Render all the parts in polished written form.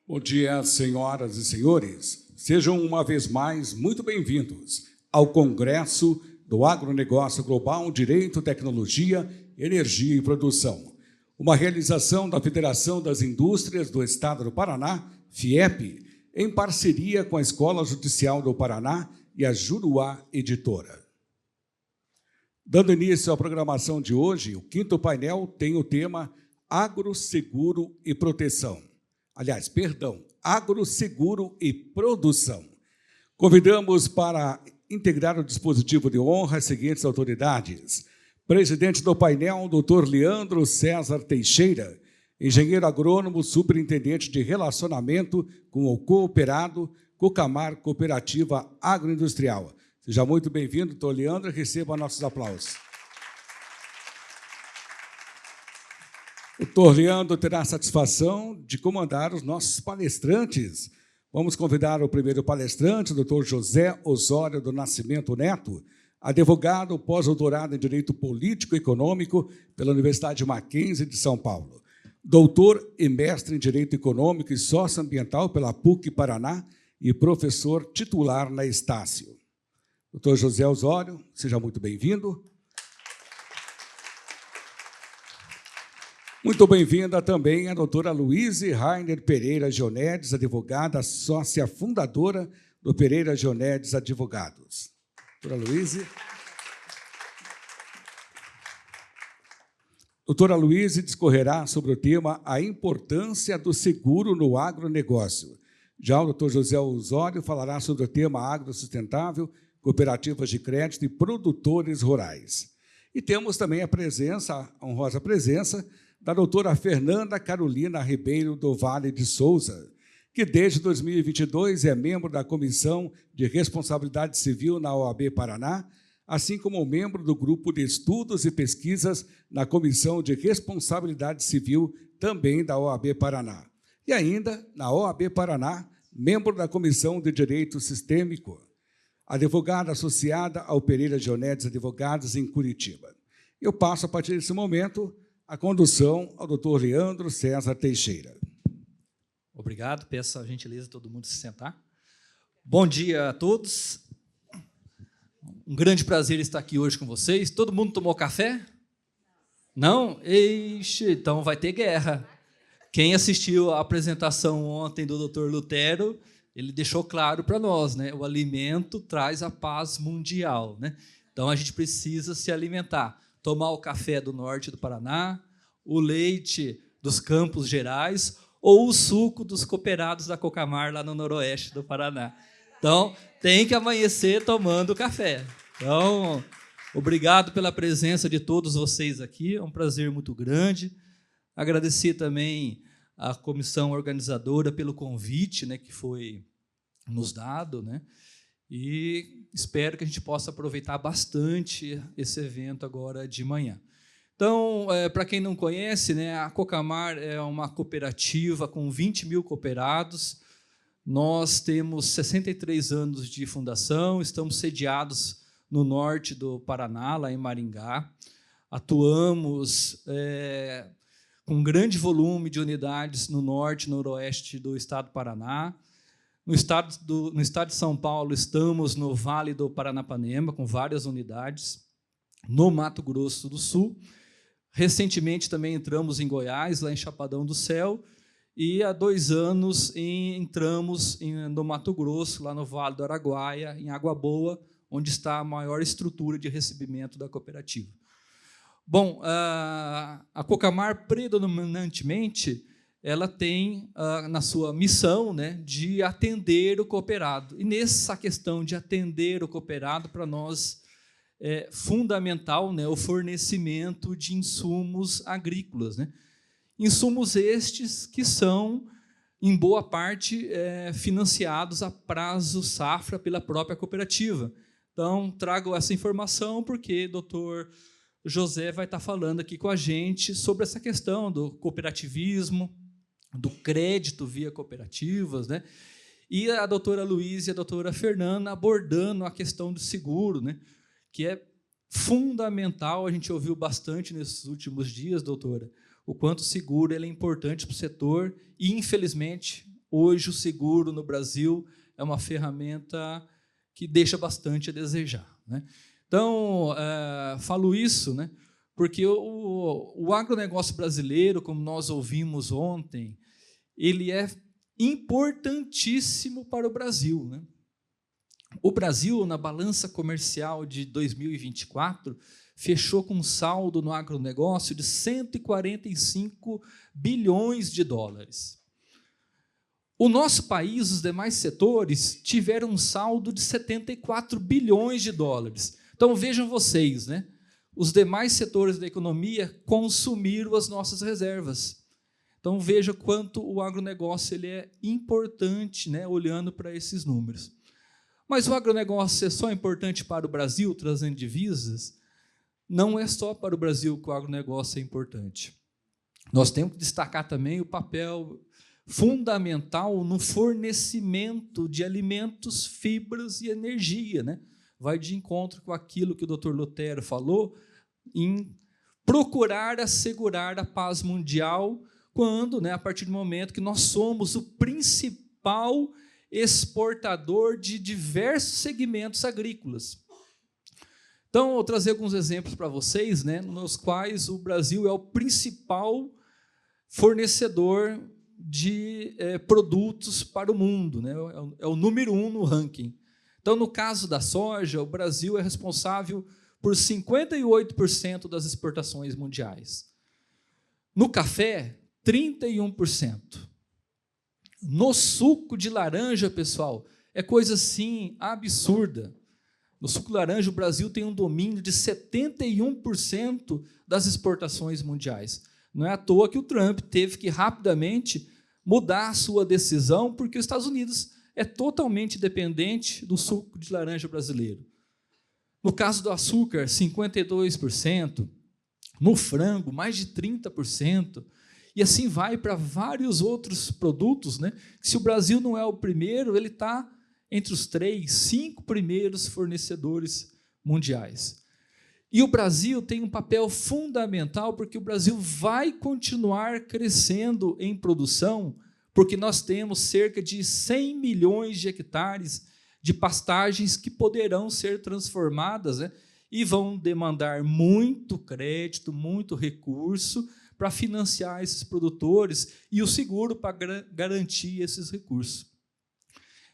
Bom dia, senhoras e senhores. Sejam uma vez mais muito bem-vindos ao Congresso do Agronegócio Global, Direito, Tecnologia, Energia e Produção, uma realização da Federação das Indústrias do Estado do Paraná, FIEP, em parceria com a Escola Judicial do Paraná e a Juruá Editora. Dando início à programação de hoje, o quinto painel tem o tema Agro, Seguro e Proteção. Aliás, perdão, Agro, Seguro e Produção. Convidamos para integrar o dispositivo de honra as seguintes autoridades. Presidente do painel, Dr. Leandro César Teixeira, engenheiro agrônomo, superintendente de relacionamento com o cooperado, Cocamar Cooperativa Agroindustrial. Seja muito bem-vindo, Dr. Leandro, e receba nossos aplausos. O Dr. Leandro terá a satisfação de comandar os nossos palestrantes. Vamos convidar o primeiro palestrante, o Dr. José Osório do Nascimento Neto, advogado pós-doutorado em Direito Político e Econômico pela Universidade Mackenzie de São Paulo, doutor e mestre em Direito Econômico e Socioambiental pela PUC Paraná e professor titular na Estácio. Dr. José Osório, seja muito bem-vindo. Muito bem-vinda também a doutora Luíse Rainer Pereira Gionedes, advogada, sócia fundadora do Pereira Gionedes Advogados. Doutora Luíse. Doutora Luíse discorrerá sobre o tema A Importância do Seguro no Agronegócio. Já o doutor José Osório falará sobre o tema Agrosustentável, Cooperativas de Crédito e Produtores Rurais. E temos também a honrosa presença da doutora Fernanda Carolina Ribeiro do Vale de Souza, que desde 2022 é membro da Comissão de Responsabilidade Civil na OAB Paraná, assim como membro do Grupo de Estudos e Pesquisas na Comissão de Responsabilidade Civil, também da OAB Paraná. E ainda, na OAB Paraná, membro da Comissão de Direito Sistêmico, advogada associada ao Pereira Gionedes Advogados em Curitiba. Eu passo, a partir desse momento, a condução ao doutor Leandro César Teixeira. Obrigado, peço a gentileza de todo mundo se sentar. Bom dia a todos. Um grande prazer estar aqui hoje com vocês. Todo mundo tomou café? Não? Eixe, então vai ter guerra. Quem assistiu à apresentação ontem do doutor Lutero, ele deixou claro para nós, né? O alimento traz a paz mundial, né? Então a gente precisa se alimentar. Tomar o café do norte do Paraná, o leite dos Campos Gerais ou o suco dos cooperados da Cocamar lá no noroeste do Paraná. Então, tem que amanhecer tomando café. Então, obrigado pela presença de todos vocês aqui, é um prazer muito grande. Agradecer também à comissão organizadora pelo convite, né, que foi nos dado, né? E espero que a gente possa aproveitar bastante esse evento agora de manhã. Então, para quem não conhece, né, a Cocamar é uma cooperativa com 20 mil cooperados. Nós temos 63 anos de fundação, estamos sediados no norte do Paraná, lá em Maringá. Atuamos com grande volume de unidades no norte e noroeste do estado do Paraná. No estado de São Paulo, estamos no Vale do Paranapanema, com várias unidades, no Mato Grosso do Sul. Recentemente, também entramos em Goiás, lá em Chapadão do Céu, e há 2 anos entramos no Mato Grosso, lá no Vale do Araguaia, em Água Boa, onde está a maior estrutura de recebimento da cooperativa. Bom, a Cocamar, predominantemente, ela tem na sua missão, né, de atender o cooperado. E nessa questão de atender o cooperado, para nós é fundamental, né, o fornecimento de insumos agrícolas, né? Insumos estes que são, em boa parte, financiados a prazo safra pela própria cooperativa. Então, trago essa informação porque o doutor José vai estar falando aqui com a gente sobre essa questão do cooperativismo, do crédito via cooperativas, né? E a doutora Luíse e a doutora Fernanda abordando a questão do seguro, né? Que é fundamental, a gente ouviu bastante nesses últimos dias, doutora, o quanto o seguro ele é importante para o setor e, infelizmente, hoje o seguro no Brasil é uma ferramenta que deixa bastante a desejar, né? Então, falo isso, né, porque o agronegócio brasileiro, como nós ouvimos ontem, ele é importantíssimo para o Brasil, né? O Brasil, na balança comercial de 2024, fechou com um saldo no agronegócio de 145 bilhões de dólares. O nosso país, os demais setores, tiveram um saldo de 74 bilhões de dólares. Então, vejam vocês, né? Os demais setores da economia consumiram as nossas reservas. Então, veja quanto o agronegócio ele é importante, né, olhando para esses números. Mas o agronegócio é só importante para o Brasil, trazendo divisas? Não é só para o Brasil que o agronegócio é importante. Nós temos que destacar também o papel fundamental no fornecimento de alimentos, fibras e energia, né? Vai de encontro com aquilo que o Dr. Lutero falou, em procurar assegurar a paz mundial, quando, né, a partir do momento que nós somos o principal exportador de diversos segmentos agrícolas. Então, eu vou trazer alguns exemplos para vocês, né, nos quais o Brasil é o principal fornecedor de produtos para o mundo, né, é o número 1 no ranking. Então, no caso da soja, o Brasil é responsável por 58% das exportações mundiais. No café, 31%. No suco de laranja, pessoal, é coisa assim absurda. No suco de laranja, o Brasil tem um domínio de 71% das exportações mundiais. Não é à toa que o Trump teve que rapidamente mudar a sua decisão, porque os Estados Unidos é totalmente dependente do suco de laranja brasileiro. No caso do açúcar, 52%. No frango, mais de 30%. E assim vai para vários outros produtos, né? Se o Brasil não é o primeiro, ele está entre os 3, 5 primeiros fornecedores mundiais. E o Brasil tem um papel fundamental, porque o Brasil vai continuar crescendo em produção, porque nós temos cerca de 100 milhões de hectares de pastagens que poderão ser transformadas, né? E vão demandar muito crédito, muito recurso, para financiar esses produtores e o seguro para garantir esses recursos.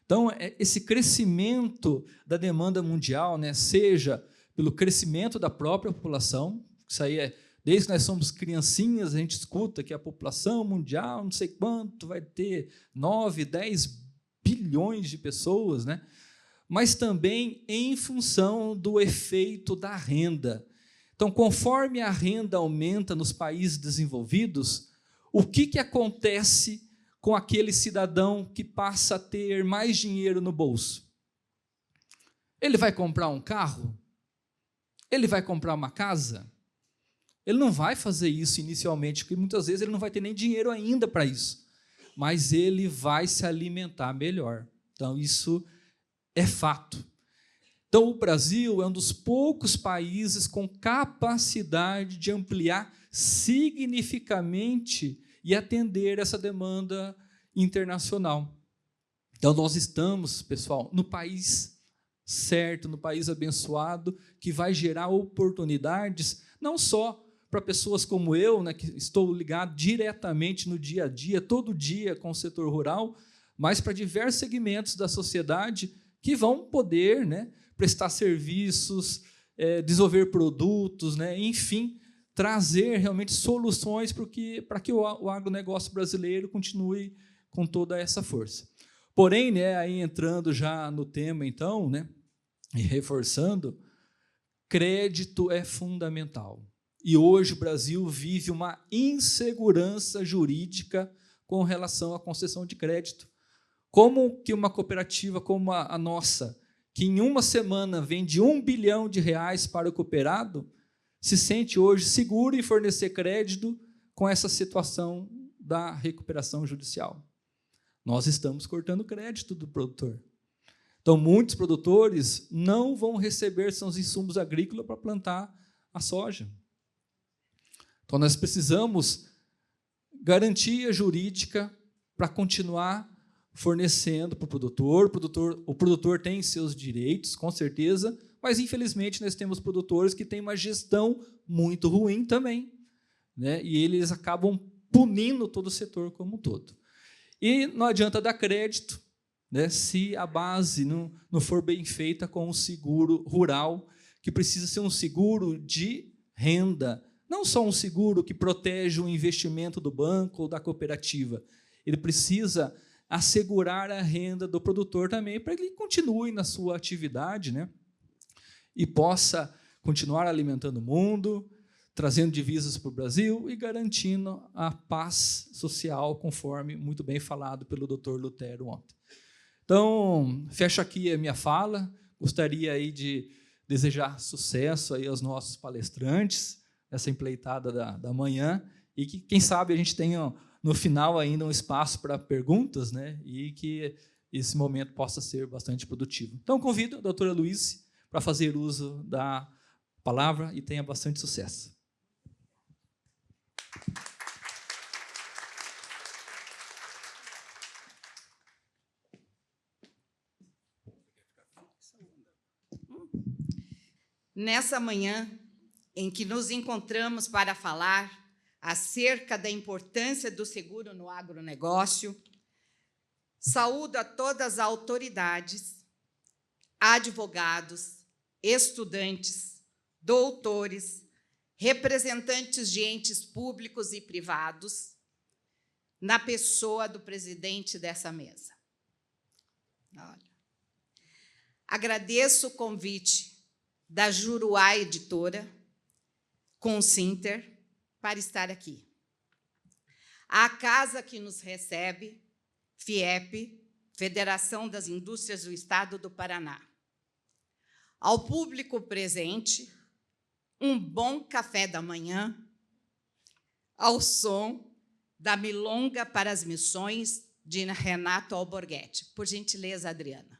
Então, esse crescimento da demanda mundial, né, seja pelo crescimento da própria população, isso aí desde que nós somos criancinhas, a gente escuta que a população mundial, não sei quanto, vai ter 9, 10 bilhões de pessoas, né? Mas também em função do efeito da renda. Então, conforme a renda aumenta nos países desenvolvidos, o que acontece com aquele cidadão que passa a ter mais dinheiro no bolso? Ele vai comprar um carro? Ele vai comprar uma casa? Ele não vai fazer isso inicialmente, porque muitas vezes ele não vai ter nem dinheiro ainda para isso, mas ele vai se alimentar melhor. Então, isso é fato. Então, o Brasil é um dos poucos países com capacidade de ampliar significativamente e atender essa demanda internacional. Então, nós estamos, pessoal, no país certo, no país abençoado, que vai gerar oportunidades, não só para pessoas como eu, né, que estou ligado diretamente no dia a dia, todo dia com o setor rural, mas para diversos segmentos da sociedade que vão poder, né, prestar serviços, desenvolver produtos, né, enfim, trazer realmente soluções para que o agronegócio brasileiro continue com toda essa força. Porém, né, aí entrando já no tema, então, né, e reforçando, crédito é fundamental. E hoje o Brasil vive uma insegurança jurídica com relação à concessão de crédito. Como que uma cooperativa como a nossa, que em uma semana vende R$1 bilhão para o cooperado, se sente hoje seguro em fornecer crédito com essa situação da recuperação judicial? Nós estamos cortando crédito do produtor. Então, muitos produtores não vão receber seus insumos agrícolas para plantar a soja. Então, nós precisamos garantia jurídica para continuar fornecendo para o produtor. O produtor tem seus direitos, com certeza, mas, infelizmente, nós temos produtores que têm uma gestão muito ruim também, né? E eles acabam punindo todo o setor como um todo. E não adianta dar crédito, né, se a base não for bem feita com um seguro rural, que precisa ser um seguro de renda, não só um seguro que protege o investimento do banco ou da cooperativa. Ele precisa assegurar a renda do produtor também, para que ele continue na sua atividade, né, e possa continuar alimentando o mundo, trazendo divisas para o Brasil e garantindo a paz social, conforme muito bem falado pelo Dr. Lutero ontem. Então, fecho aqui a minha fala. Gostaria aí de desejar sucesso aí aos nossos palestrantes nessa empreitada da manhã, e que, quem sabe, a gente tenha no final ainda um espaço para perguntas, né, e que esse momento possa ser bastante produtivo. Então, convido a doutora Luíse para fazer uso da palavra e tenha bastante sucesso. Nessa manhã em que nos encontramos para falar acerca da importância do seguro no agronegócio, saúdo a todas as autoridades, advogados, estudantes, doutores, representantes de entes públicos e privados, na pessoa do presidente dessa mesa. Olha. Agradeço o convite da Juruá Editora, Consinter, para estar aqui. A casa que nos recebe, FIEP, Federação das Indústrias do Estado do Paraná. Ao público presente, um bom café da manhã, ao som da Milonga para as Missões, de Renato Alborguete. Por gentileza, Adriana.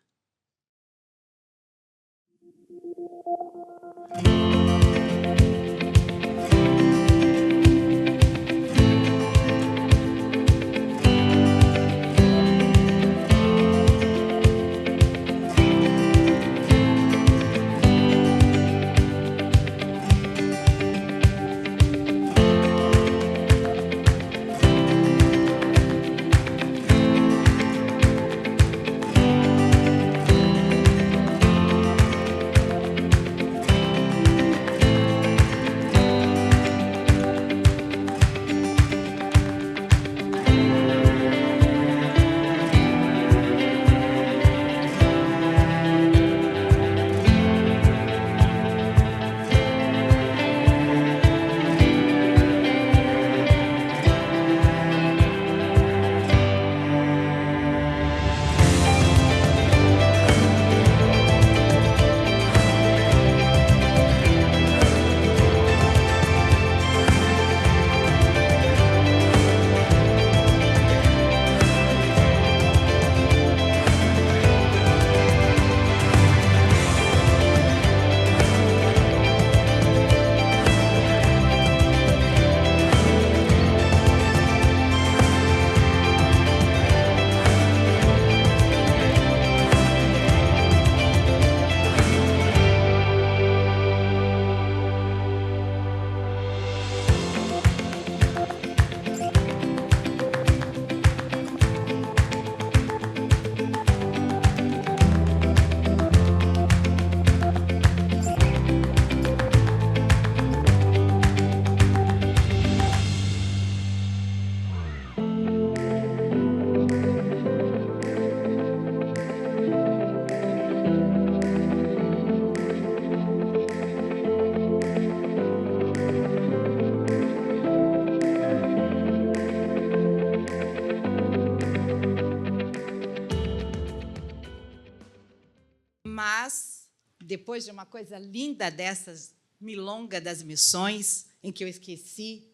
Mas, depois de uma coisa linda dessas, Milonga das Missões, em que eu esqueci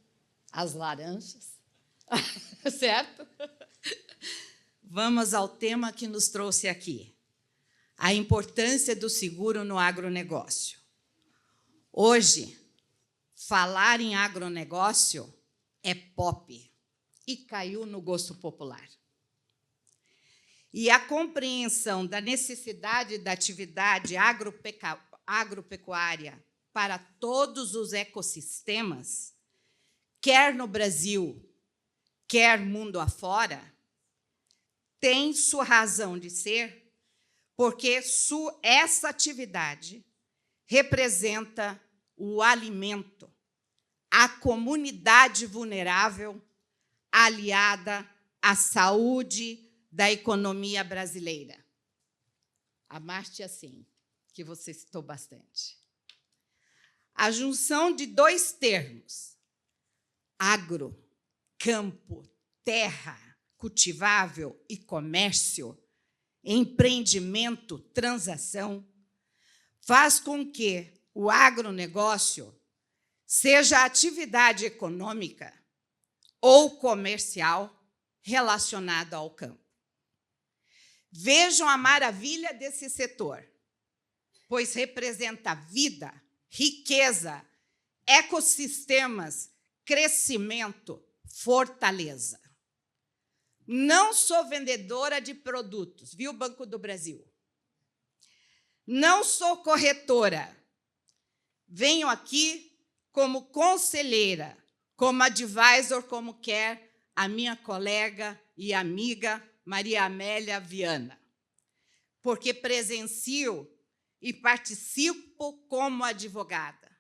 as laranjas, certo? Vamos ao tema que nos trouxe aqui, a importância do seguro no agronegócio. Hoje, falar em agronegócio é pop e caiu no gosto popular. e a compreensão da necessidade da atividade agropecuária para todos os ecossistemas, quer no Brasil, quer mundo afora, tem sua razão de ser, porque essa atividade representa o alimento, a comunidade vulnerável aliada à saúde da economia brasileira. A Marte, assim, que você citou bastante. A junção de dois termos, agro, campo, terra, cultivável e comércio, empreendimento, transação, faz com que o agronegócio seja atividade econômica ou comercial relacionada ao campo. Vejam a maravilha desse setor, pois representa vida, riqueza, ecossistemas, crescimento, fortaleza. Não sou vendedora de produtos, viu, Banco do Brasil? Não sou corretora. Venho aqui como conselheira, como advisor, como quer a minha colega e amiga Maria Amélia Viana, porque presencio e participo como advogada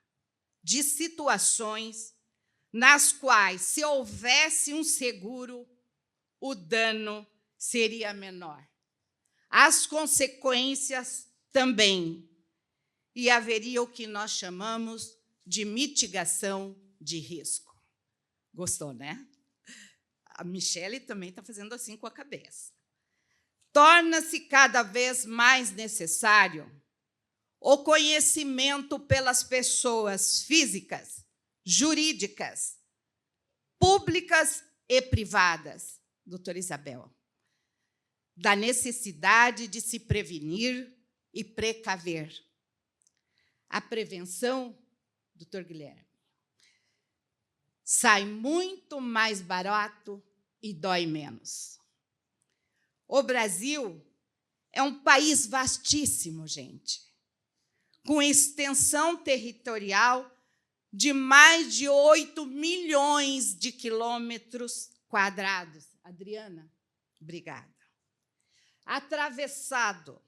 de situações nas quais, se houvesse um seguro, o dano seria menor. As consequências também. E haveria o que nós chamamos de mitigação de risco. Gostou, né? A Michele também está fazendo assim com a cabeça. Torna-se cada vez mais necessário o conhecimento pelas pessoas físicas, jurídicas, públicas e privadas, doutora Isabel, da necessidade de se prevenir e precaver. A prevenção, doutor Guilherme, sai muito mais barato e dói menos. O Brasil é um país vastíssimo, gente, com extensão territorial de mais de 8 milhões de quilômetros quadrados. Adriana, obrigada. Atravessado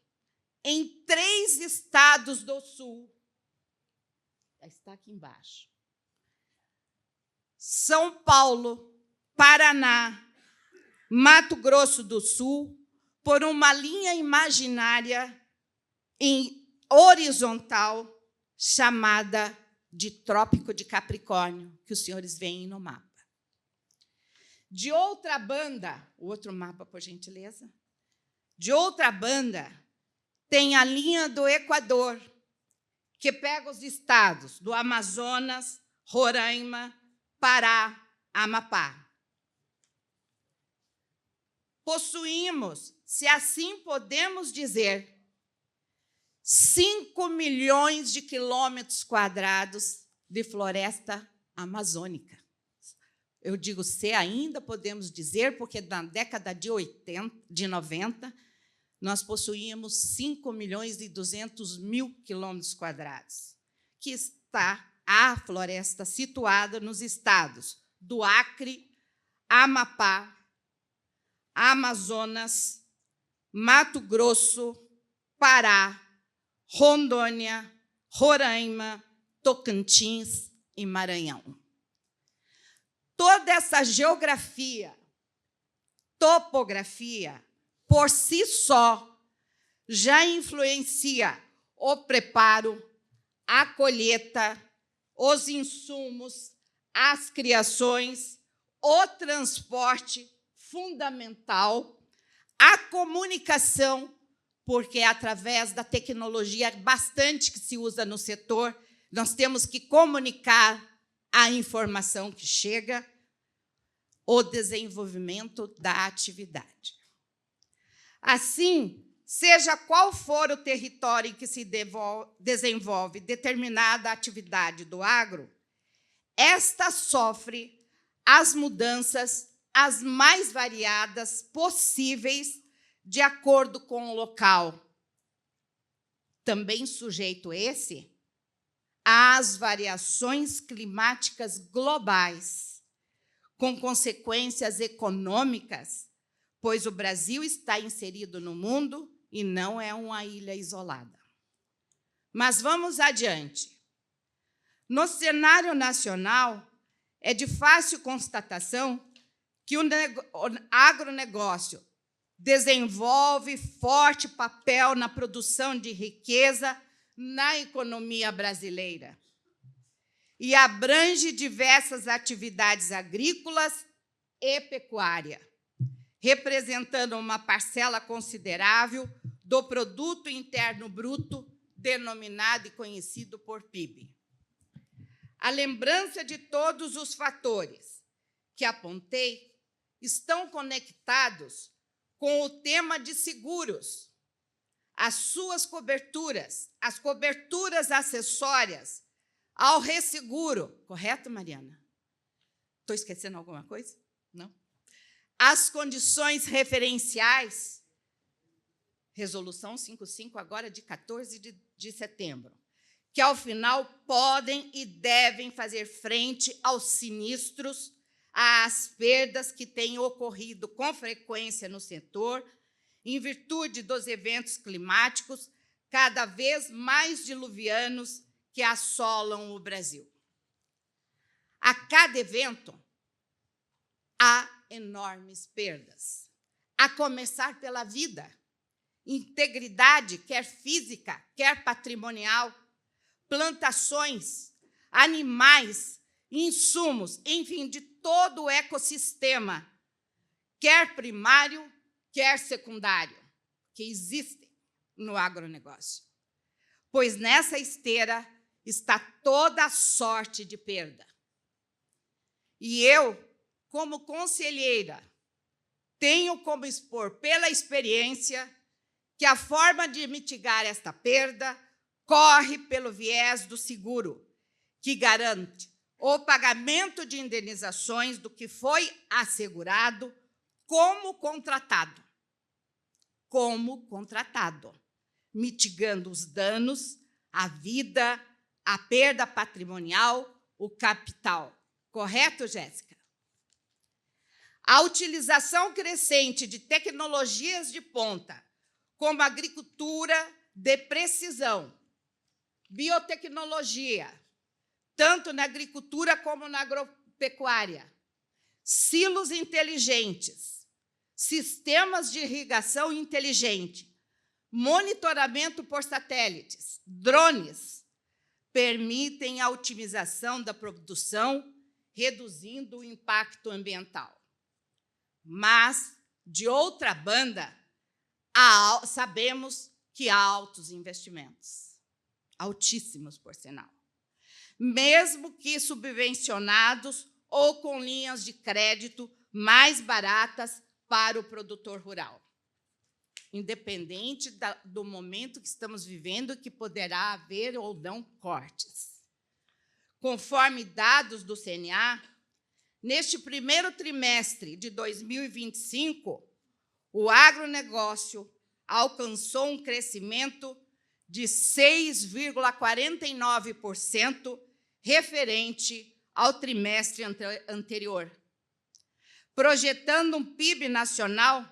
em 3 estados do Sul. Está aqui embaixo. São Paulo, Paraná, Mato Grosso do Sul, por uma linha imaginária em horizontal chamada de Trópico de Capricórnio, que os senhores veem no mapa. De outra banda, o outro mapa, por gentileza. De outra banda, tem a linha do Equador, que pega os estados do Amazonas, Roraima, Pará, Amapá. Possuímos, se assim podemos dizer, 5 milhões de quilômetros quadrados de floresta amazônica. Eu digo se ainda podemos dizer, porque na década de 90, nós possuíamos 5 milhões e 200 mil quilômetros quadrados, que está a floresta situada nos estados do Acre, Amapá, Amazonas, Mato Grosso, Pará, Rondônia, Roraima, Tocantins e Maranhão. Toda essa geografia, topografia, por si só, já influencia o preparo, a colheita, os insumos, as criações, o transporte fundamental, a comunicação, porque é através da tecnologia bastante que se usa no setor, nós temos que comunicar a informação que chega, o desenvolvimento da atividade. Assim, seja qual for o território em que se desenvolve determinada atividade do agro, esta sofre as mudanças as mais variadas possíveis de acordo com o local, também sujeito às variações climáticas globais, com consequências econômicas, pois o Brasil está inserido no mundo e não é uma ilha isolada. Mas vamos adiante. No cenário nacional, é de fácil constatação que o agronegócio desenvolve forte papel na produção de riqueza na economia brasileira e abrange diversas atividades agrícolas e pecuária, representando uma parcela considerável do produto interno bruto, denominado e conhecido por PIB. A lembrança de todos os fatores que apontei estão conectados com o tema de seguros, as suas coberturas, as coberturas acessórias ao resseguro. Correto, Mariana? Estou esquecendo alguma coisa? Não? As condições referenciais, Resolução 55, agora de 14 de setembro, que, ao final, podem e devem fazer frente aos sinistros, às perdas que têm ocorrido com frequência no setor, em virtude dos eventos climáticos cada vez mais diluvianos que assolam o Brasil. A cada evento, há enormes perdas, a começar pela vida, integridade, quer física, quer patrimonial, plantações, animais, insumos, enfim, de todo o ecossistema, quer primário, quer secundário, que existem no agronegócio. Pois nessa esteira está toda a sorte de perda. E eu, como conselheira, tenho como expor pela experiência que a forma de mitigar esta perda corre pelo viés do seguro, que garante o pagamento de indenizações do que foi assegurado como contratado, mitigando os danos, a vida, a perda patrimonial, o capital. Correto, Jéssica? A utilização crescente de tecnologias de ponta, como a agricultura de precisão, biotecnologia, tanto na agricultura como na agropecuária, silos inteligentes, sistemas de irrigação inteligente, monitoramento por satélites, drones, permitem a otimização da produção, reduzindo o impacto ambiental. Mas, de outra banda, sabemos que há altos investimentos, altíssimos, por sinal, mesmo que subvencionados ou com linhas de crédito mais baratas para o produtor rural, independente do momento que estamos vivendo, que poderá haver ou não cortes. Conforme dados do CNA, neste primeiro trimestre de 2025, o agronegócio alcançou um crescimento de 6,49% referente ao trimestre anterior, projetando um PIB nacional,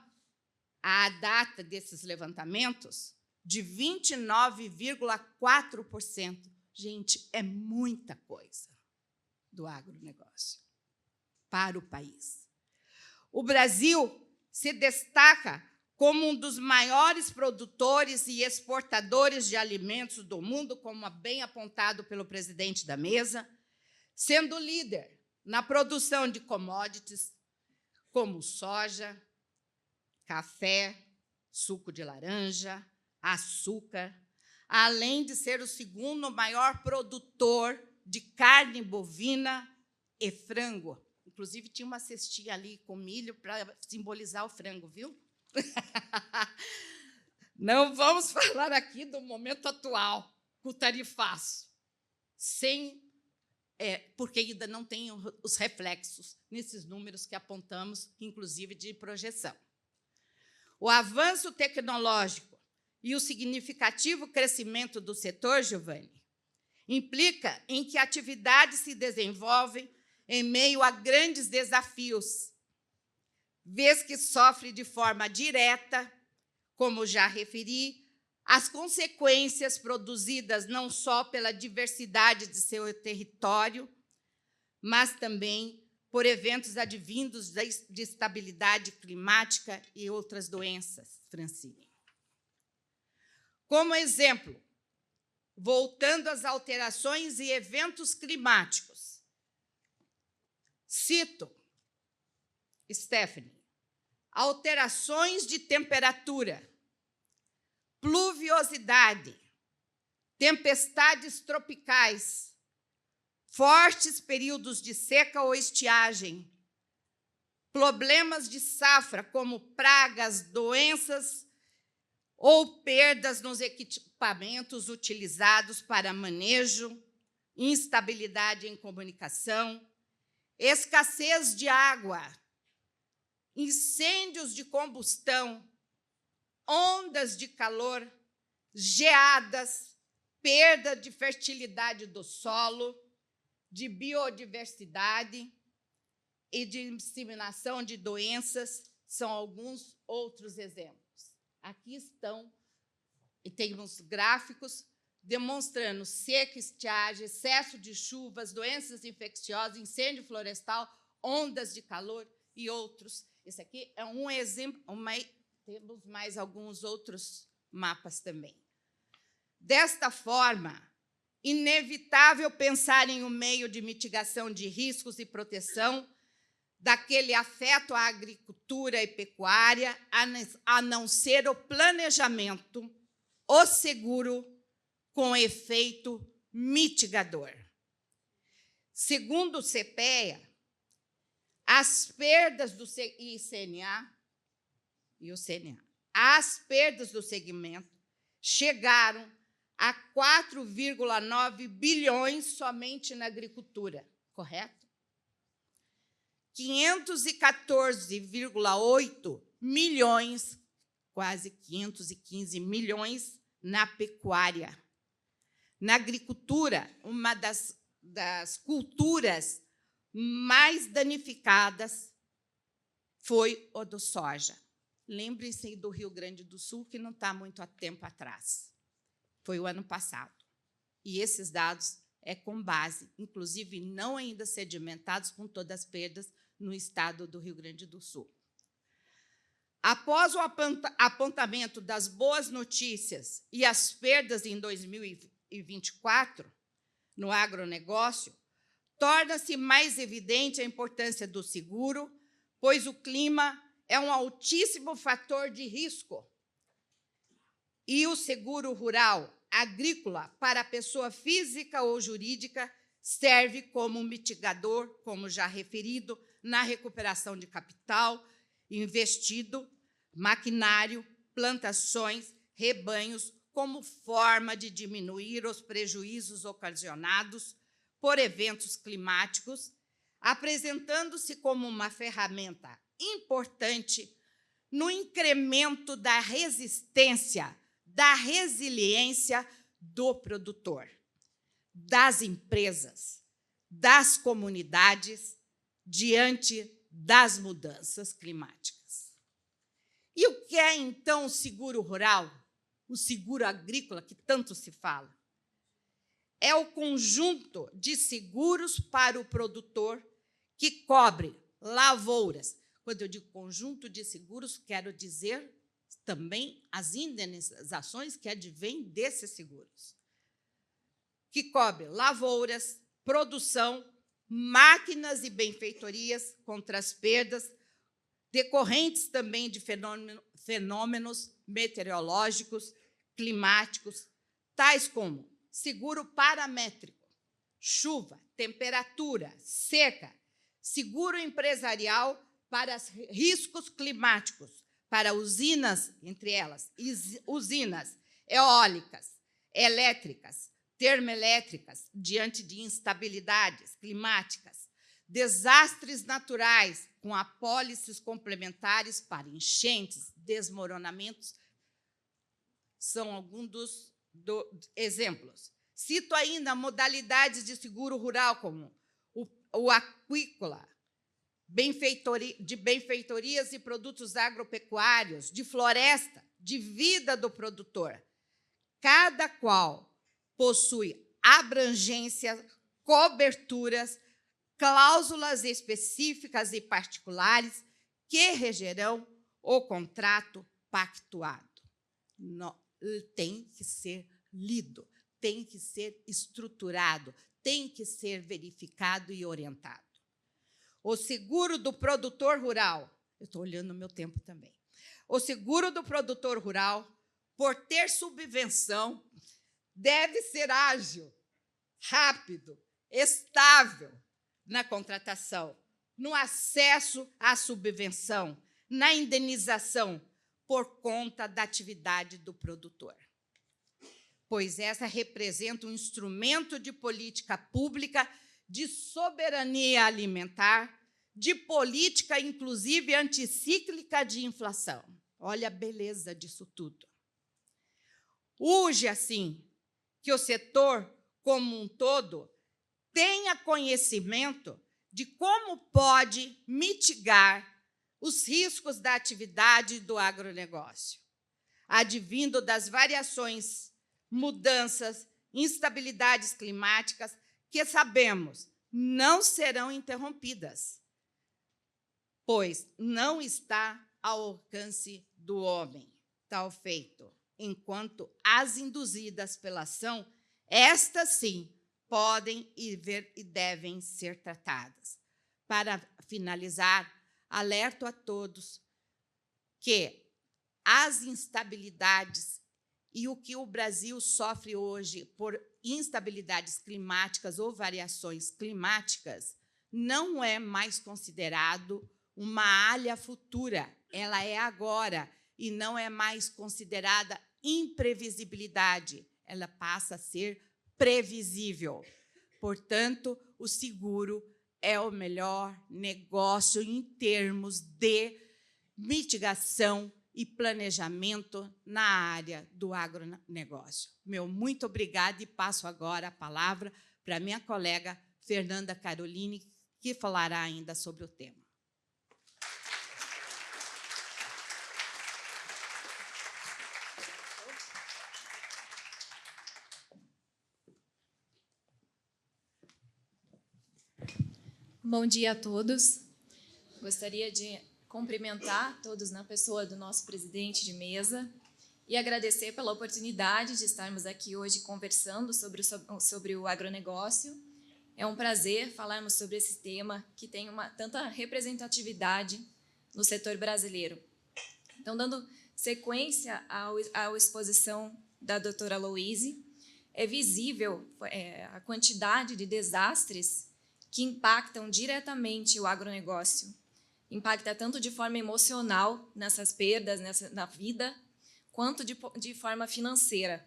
à data desses levantamentos, de 29,4%. Gente, é muita coisa do agronegócio para o país. O Brasil se destaca como um dos maiores produtores e exportadores de alimentos do mundo, como bem apontado pelo presidente da mesa, sendo líder na produção de commodities como soja, café, suco de laranja, açúcar, além de ser o segundo maior produtor de carne bovina e frango. Inclusive, tinha uma cestinha ali com milho para simbolizar o frango, viu? Não vamos falar aqui do momento atual, com o tarifaço, porque ainda não tem os reflexos nesses números que apontamos, inclusive de projeção. O avanço tecnológico e o significativo crescimento do setor, Giovanni, implica em que atividades se desenvolvem em meio a grandes desafios, vez que sofre de forma direta, como já referi, as consequências produzidas não só pela diversidade de seu território, mas também por eventos advindos de estabilidade climática e outras doenças, Francine. Como exemplo, voltando às alterações e eventos climáticos, cito, Stephanie, alterações de temperatura, pluviosidade, tempestades tropicais, fortes períodos de seca ou estiagem, problemas de safra, como pragas, doenças ou perdas nos equipamentos utilizados para manejo, instabilidade em comunicação, escassez de água, incêndios de combustão, ondas de calor, geadas, perda de fertilidade do solo, de biodiversidade e de disseminação de doenças, são alguns outros exemplos. Aqui estão, e temos gráficos demonstrando seca, estiagem, excesso de chuvas, doenças infecciosas, incêndio florestal, ondas de calor e outros. Esse aqui é um exemplo, temos mais alguns outros mapas também. Desta forma, inevitável pensar em um meio de mitigação de riscos e proteção daquele afeto à agricultura e pecuária, a não ser o planejamento, o seguro, com efeito mitigador. Segundo o CPEA, as perdas do CNA e o CNA, as perdas do segmento chegaram a 4,9 bilhões somente na agricultura, correto? 514,8 milhões, quase 515 milhões, na pecuária. Na agricultura, uma das culturas mais danificadas foi o do soja. Lembrem-se do Rio Grande do Sul, que não está muito há tempo atrás. Foi o ano passado. E esses dados é com base, inclusive não ainda sedimentados, com todas as perdas no estado do Rio Grande do Sul. Após o apontamento das boas notícias e as perdas em 2024 no agronegócio, torna-se mais evidente a importância do seguro, pois o clima é um altíssimo fator de risco. E o seguro rural, agrícola, para a pessoa física ou jurídica, serve como mitigador, como já referido, na recuperação de capital investido, maquinário, plantações, rebanhos, como forma de diminuir os prejuízos ocasionados por eventos climáticos, apresentando-se como uma ferramenta importante no incremento da resistência, da resiliência do produtor, das empresas, das comunidades diante das mudanças climáticas. E o que é, então, o seguro rural, o seguro agrícola, que tanto se fala? É o conjunto de seguros para o produtor que cobre lavouras. Quando eu digo conjunto de seguros, quero dizer também as indenizações que advêm desses seguros, que cobre lavouras, produção, máquinas e benfeitorias contra as perdas decorrentes também de fenômenos meteorológicos, climáticos, tais como seguro paramétrico, chuva, temperatura, seca, seguro empresarial para riscos climáticos, para usinas, entre elas, usinas eólicas, elétricas, termoelétricas, diante de instabilidades climáticas, desastres naturais, com apólices complementares para enchentes, desmoronamentos são alguns dos exemplos. Cito ainda modalidades de seguro rural, como o aquícola, de benfeitorias e produtos agropecuários, de floresta, de vida do produtor, cada qual possui abrangência, coberturas, cláusulas específicas e particulares que regerão o contrato pactuado. Tem que ser lido, tem que ser estruturado, tem que ser verificado e orientado. O seguro do produtor rural, eu estou olhando o meu tempo também. O seguro do produtor rural, por ter subvenção, deve ser ágil, rápido, estável na contratação, no acesso à subvenção, na indenização por conta da atividade do produtor, pois essa representa um instrumento de política pública, de soberania alimentar, de política, inclusive, anticíclica de inflação. Olha a beleza disso tudo. Urge, assim, que o setor como um todo tenha conhecimento de como pode mitigar os riscos da atividade do agronegócio, advindo das variações, mudanças, instabilidades climáticas que sabemos não serão interrompidas, pois não está ao alcance do homem tal feito, enquanto as induzidas pela ação, estas sim podem e devem ser tratadas. Para finalizar, alerto a todos que as instabilidades e o que o Brasil sofre hoje por instabilidades climáticas ou variações climáticas não é mais considerado uma área futura, ela é agora, e não é mais considerada imprevisibilidade, ela passa a ser previsível. Portanto, o seguro é o melhor negócio em termos de mitigação e planejamento na área do agronegócio. Meu muito obrigada e passo agora a palavra para a minha colega Fernanda Caroline, que falará ainda sobre o tema. Bom dia a todos. Gostaria de cumprimentar todos na pessoa do nosso presidente de mesa e agradecer pela oportunidade de estarmos aqui hoje conversando sobre o agronegócio. É um prazer falarmos sobre esse tema que tem tanta representatividade no setor brasileiro. Então, dando sequência à exposição da doutora Louise, é visível a quantidade de desastres que impactam diretamente o agronegócio. Impacta tanto de forma emocional, nessas perdas, na vida, quanto de forma financeira.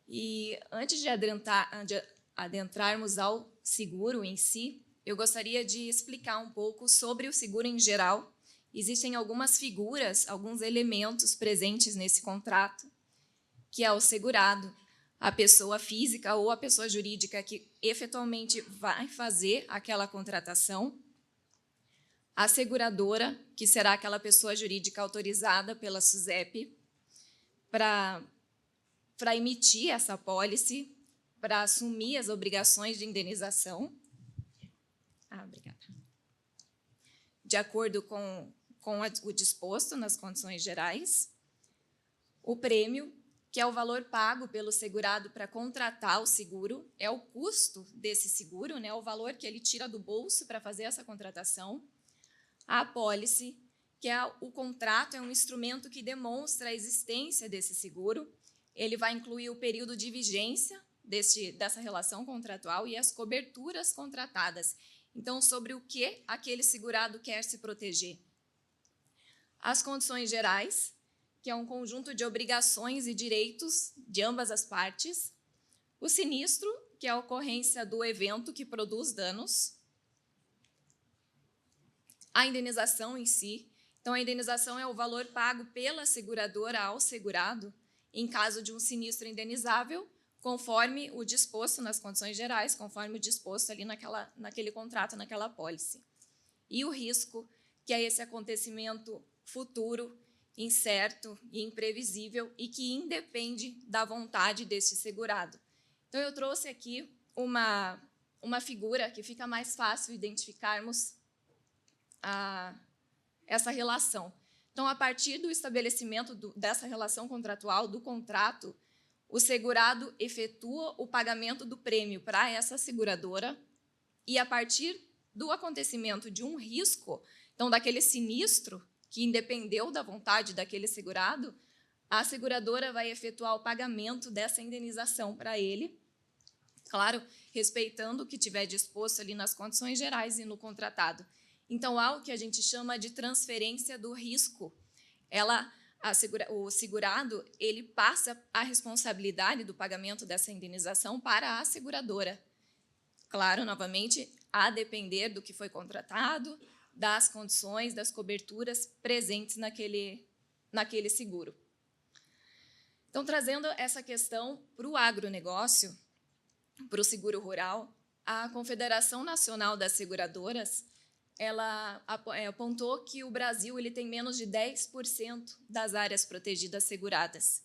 E antes de adentrarmos ao seguro em si, eu gostaria de explicar um pouco sobre o seguro em geral. Existem algumas figuras, alguns elementos presentes nesse contrato, que é o segurado, a pessoa física ou a pessoa jurídica que efetualmente vai fazer aquela contratação, a seguradora, que será aquela pessoa jurídica autorizada pela SUSEP para emitir essa apólice, para assumir as obrigações de indenização. Obrigada. De acordo com o disposto nas condições gerais. O prêmio, que é o valor pago pelo segurado para contratar o seguro, é o custo desse seguro, né, o valor que ele tira do bolso para fazer essa contratação. A apólice, que é o contrato, é um instrumento que demonstra a existência desse seguro. Ele vai incluir o período de vigência dessa relação contratual e as coberturas contratadas. Então, sobre o que aquele segurado quer se proteger. As condições gerais, que é um conjunto de obrigações e direitos de ambas as partes. O sinistro, que é a ocorrência do evento que produz danos. A indenização em si, Então, a indenização é o valor pago pela seguradora ao segurado em caso de um sinistro indenizável, conforme o disposto nas condições gerais, conforme o disposto ali naquele contrato, naquela apólice. E o risco, que é esse acontecimento futuro, incerto e imprevisível e que independe da vontade deste segurado. Então, eu trouxe aqui uma figura que fica mais fácil identificarmos essa relação. Então, a partir do estabelecimento dessa relação contratual, do contrato, o segurado efetua o pagamento do prêmio para essa seguradora e, a partir do acontecimento de um risco, então, daquele sinistro que independeu da vontade daquele segurado, a seguradora vai efetuar o pagamento dessa indenização para ele, claro, respeitando o que tiver disposto ali nas condições gerais e no contratado. Então, há o que a gente chama de transferência do risco. O segurado ele passa a responsabilidade do pagamento dessa indenização para a seguradora. Claro, novamente, a depender do que foi contratado, das condições, das coberturas presentes naquele seguro. Então, trazendo essa questão para o agronegócio, para o seguro rural, a Confederação Nacional das Seguradoras ela apontou que o Brasil ele tem menos de 10% das áreas protegidas seguradas.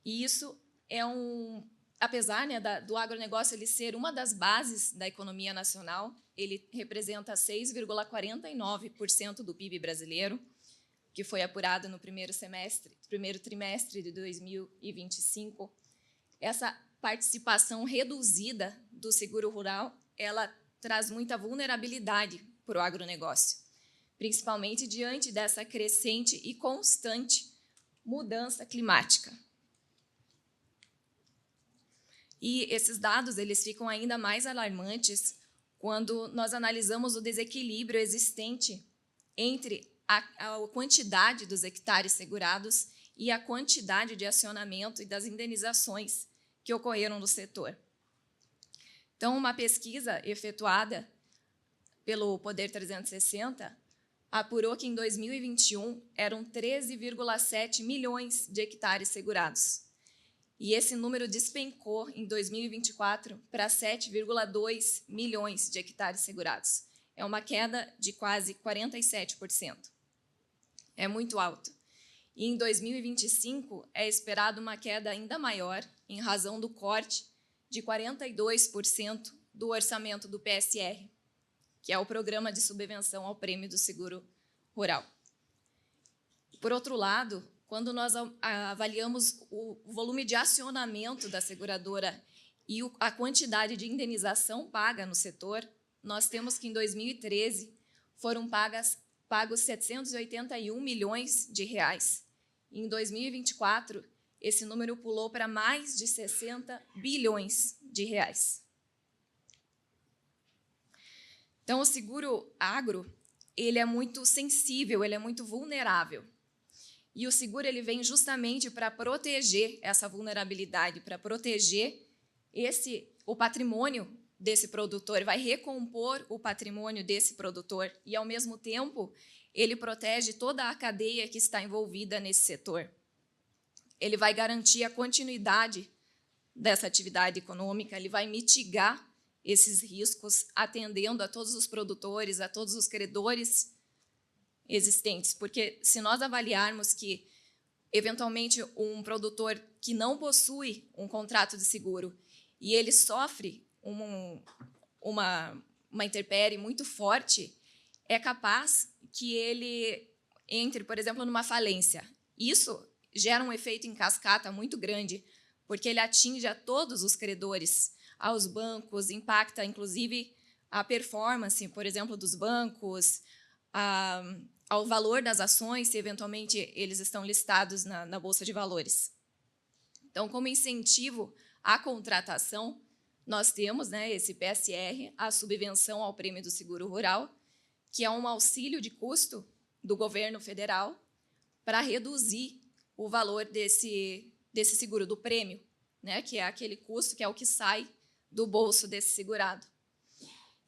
E isso apesar, né, do agronegócio ele ser uma das bases da economia nacional, ele representa 6,49% do PIB brasileiro, que foi apurado no primeiro trimestre de 2025. Essa participação reduzida do seguro rural, ela traz muita vulnerabilidade para o agronegócio, principalmente diante dessa crescente e constante mudança climática. E esses dados eles ficam ainda mais alarmantes quando nós analisamos o desequilíbrio existente entre a quantidade dos hectares segurados e a quantidade de acionamento e das indenizações que ocorreram no setor. Então, uma pesquisa efetuada pelo Poder 360 apurou que em 2021 eram 13,7 milhões de hectares segurados. E esse número despencou em 2024 para 7,2 milhões de hectares segurados. É uma queda de quase 47%. É muito alto. E em 2025 é esperado uma queda ainda maior em razão do corte de 42% do orçamento do PSR, que é o Programa de Subvenção ao Prêmio do Seguro Rural. Por outro lado, quando nós avaliamos o volume de acionamento da seguradora e a quantidade de indenização paga no setor, nós temos que, em 2013, foram pagos 781 milhões de reais. E, em 2024, esse número pulou para mais de 60 bilhões de reais. Então, o seguro agro ele é muito sensível, ele é muito vulnerável. E o seguro ele vem justamente para proteger essa vulnerabilidade, para proteger o patrimônio desse produtor, vai recompor o patrimônio desse produtor e, ao mesmo tempo, ele protege toda a cadeia que está envolvida nesse setor. Ele vai garantir a continuidade dessa atividade econômica, ele vai mitigar esses riscos, atendendo a todos os produtores, a todos os credores existentes. Porque se nós avaliarmos que, eventualmente, um produtor que não possui um contrato de seguro e ele sofre uma intempérie muito forte, é capaz que ele entre, por exemplo, numa falência. Isso gera um efeito em cascata muito grande, porque ele atinge a todos os credores, aos bancos, impacta, inclusive, a performance, por exemplo, dos bancos, ao valor das ações, se eventualmente eles estão listados na Bolsa de Valores. Então, como incentivo à contratação, nós temos, né, esse PSR, a subvenção ao prêmio do seguro rural, que é um auxílio de custo do governo federal para reduzir o valor desse seguro, do prêmio, né, que é aquele custo que é o que sai do bolso desse segurado.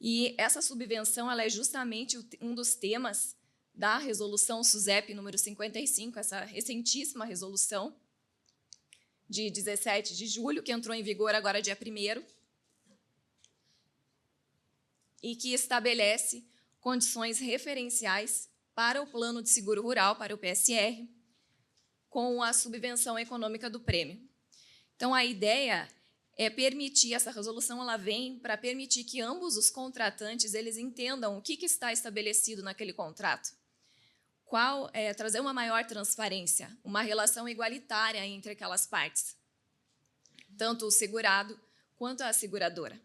E essa subvenção ela é justamente um dos temas da resolução SUSEP número 55, essa recentíssima resolução de 17 de julho, que entrou em vigor agora dia 1º, e que estabelece condições referenciais para o Plano de Seguro Rural, para o PSR, com a subvenção econômica do prêmio. Então, a ideia é permitir, essa resolução ela vem para permitir que ambos os contratantes eles entendam o que está estabelecido naquele contrato. Trazer uma maior transparência, uma relação igualitária entre aquelas partes, tanto o segurado quanto a seguradora.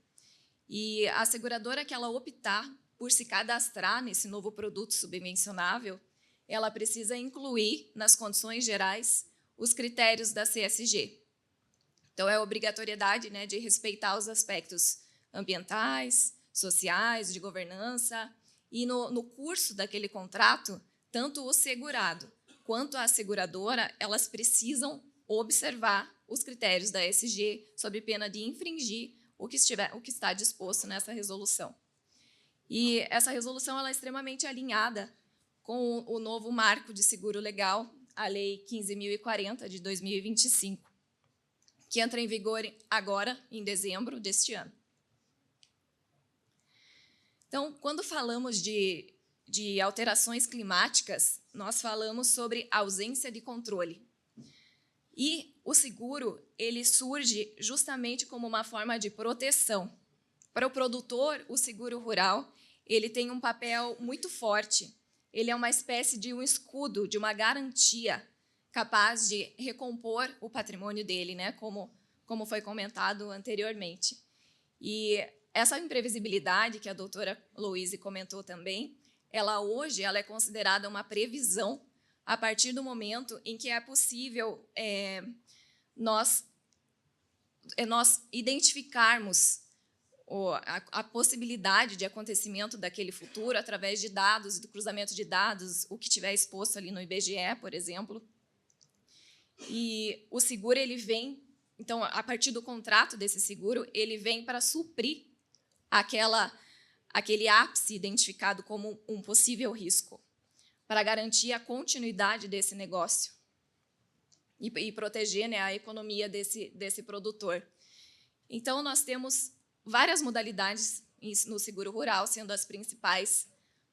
E a seguradora que ela optar por se cadastrar nesse novo produto subvencionável, ela precisa incluir nas condições gerais os critérios da CSG. Então, é a obrigatoriedade, né, de respeitar os aspectos ambientais, sociais, de governança, e no curso daquele contrato, tanto o segurado quanto a seguradora, elas precisam observar os critérios da ESG sob pena de infringir o que está disposto nessa resolução. E essa resolução ela é extremamente alinhada com o novo marco de seguro legal, a Lei 15.040 de 2025, que entra em vigor agora, em dezembro deste ano. Então, quando falamos de alterações climáticas, nós falamos sobre ausência de controle. E o seguro, ele surge justamente como uma forma de proteção. Para o produtor, o seguro rural, ele tem um papel muito forte. Ele é uma espécie de um escudo, de uma garantia capaz de recompor o patrimônio dele, né? Como foi comentado anteriormente. E essa imprevisibilidade que a doutora Louise comentou também, hoje ela é considerada uma previsão a partir do momento em que é possível nós identificarmos a possibilidade de acontecimento daquele futuro através de dados, do cruzamento de dados, o que tiver exposto ali no IBGE, por exemplo. E o seguro ele vem, então, a partir do contrato desse seguro, ele vem para suprir aquele ápice identificado como um possível risco, para garantir a continuidade desse negócio e proteger, né, a economia desse produtor. Então, nós temos várias modalidades no seguro rural, sendo as principais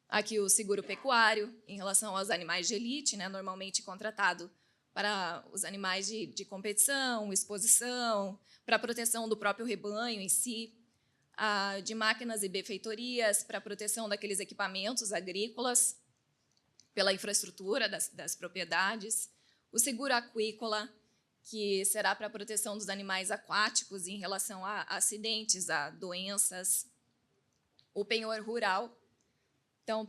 aqui o seguro pecuário, em relação aos animais de elite, né, normalmente contratado para os animais de competição, exposição, para a proteção do próprio rebanho em si, de máquinas e benfeitorias, para a proteção daqueles equipamentos agrícolas, pela infraestrutura das propriedades, o seguro aquícola, que será para a proteção dos animais aquáticos em relação a acidentes, a doenças, o penhor rural, então,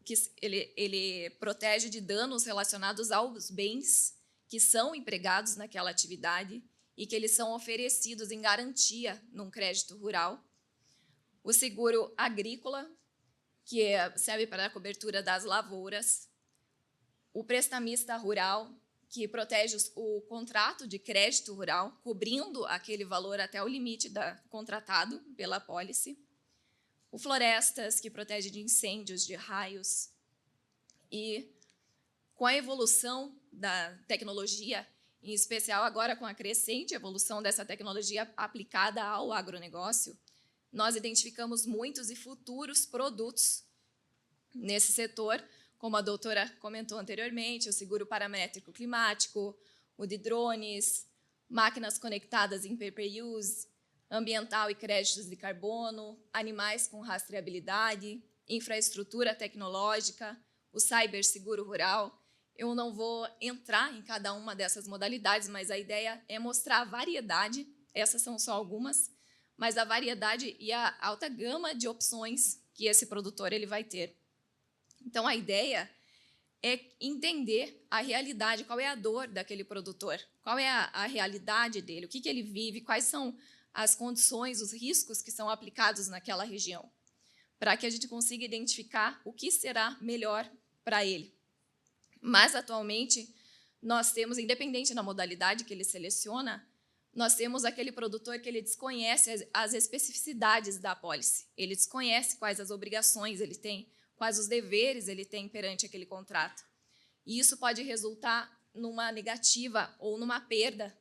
que ele protege de danos relacionados aos bens que são empregados naquela atividade e que eles são oferecidos em garantia num crédito rural. O seguro agrícola, que serve para a cobertura das lavouras. O prestamista rural, que protege o contrato de crédito rural, cobrindo aquele valor até o limite contratado pela apólice. O florestas, que protege de incêndios, de raios. E com a evolução da tecnologia, em especial agora com a crescente evolução dessa tecnologia aplicada ao agronegócio, nós identificamos muitos e futuros produtos nesse setor, como a doutora comentou anteriormente, o seguro paramétrico climático, o de drones, máquinas conectadas em pay-per-use, ambiental e créditos de carbono, animais com rastreabilidade, infraestrutura tecnológica, o ciberseguro rural. Eu não vou entrar em cada uma dessas modalidades, mas a ideia é mostrar a variedade, essas são só algumas, mas a variedade e a alta gama de opções que esse produtor ele vai ter. Então, a ideia é entender a realidade, qual é a dor daquele produtor, qual é a realidade dele, o que ele vive, quais são as condições, os riscos que são aplicados naquela região, para que a gente consiga identificar o que será melhor para ele. Mas, atualmente, nós temos, independente da modalidade que ele seleciona, nós temos aquele produtor que ele desconhece as especificidades da apólice, ele desconhece quais as obrigações ele tem, quais os deveres ele tem perante aquele contrato. E isso pode resultar numa negativa ou numa perda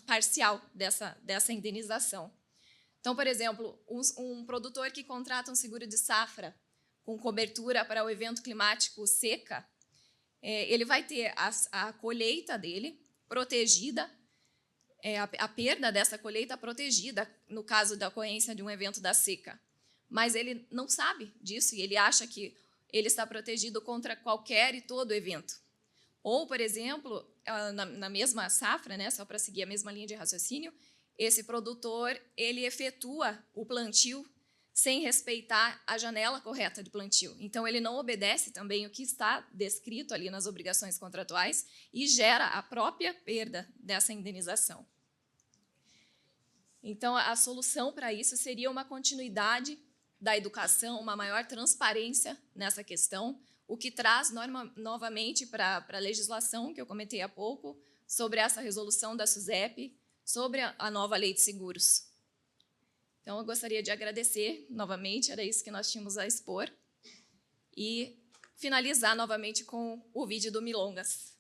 parcial dessa indenização. Então, por exemplo, um produtor que contrata um seguro de safra com cobertura para o evento climático seca, ele vai ter a colheita dele protegida, a perda dessa colheita protegida no caso da ocorrência de um evento da seca. Mas ele não sabe disso e ele acha que ele está protegido contra qualquer e todo evento. Ou, por exemplo, na mesma safra, né, só para seguir a mesma linha de raciocínio, esse produtor ele efetua o plantio sem respeitar a janela correta de plantio. Então, ele não obedece também o que está descrito ali nas obrigações contratuais e gera a própria perda dessa indenização. Então, a solução para isso seria uma continuidade da educação, uma maior transparência nessa questão, o que traz novamente para a legislação que eu comentei há pouco, sobre essa resolução da SUSEP, sobre a nova lei de seguros. Então, eu gostaria de agradecer novamente, era isso que nós tínhamos a expor, e finalizar novamente com o vídeo do Milongas.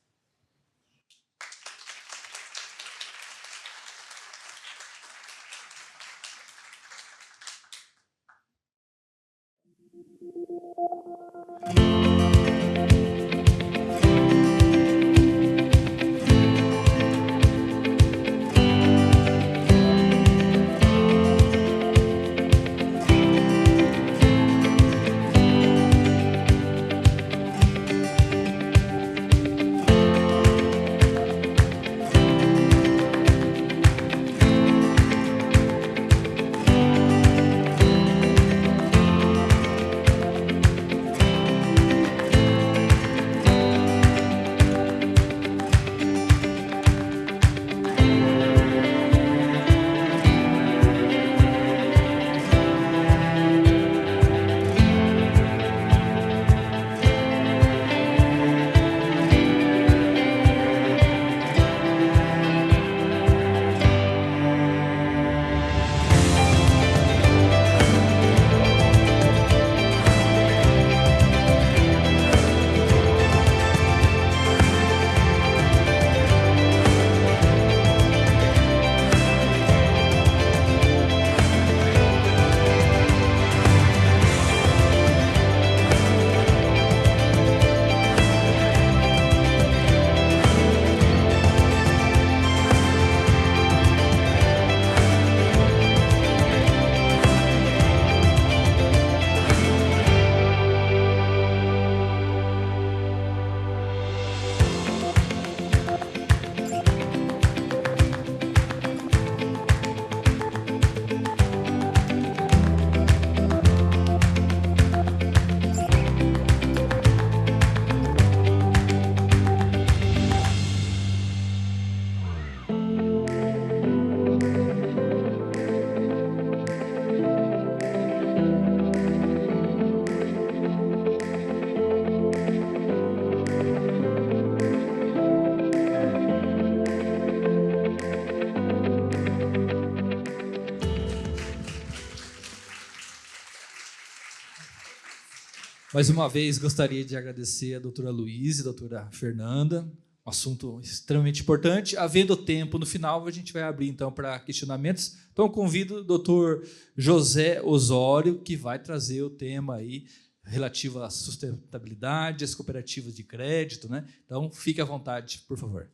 Mais uma vez, gostaria de agradecer a doutora Luísa e a doutora Fernanda. Um assunto extremamente importante. Havendo tempo no final, a gente vai abrir, então, para questionamentos. Então, eu convido o doutor José Osório, que vai trazer o tema aí relativo à sustentabilidade, às cooperativas de crédito, né? Então, fique à vontade, por favor.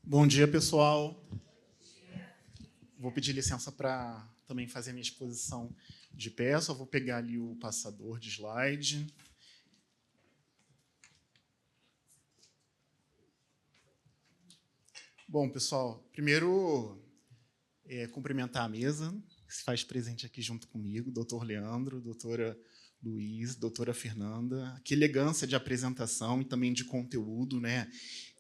Bom dia, pessoal. Vou pedir licença para também fazer minha exposição de pé. Só vou pegar ali o passador de slide. Bom, pessoal, primeiro, cumprimentar a mesa, que se faz presente aqui junto comigo, doutor Leandro, doutora Luísa, doutora Fernanda. Que elegância de apresentação e também de conteúdo, né?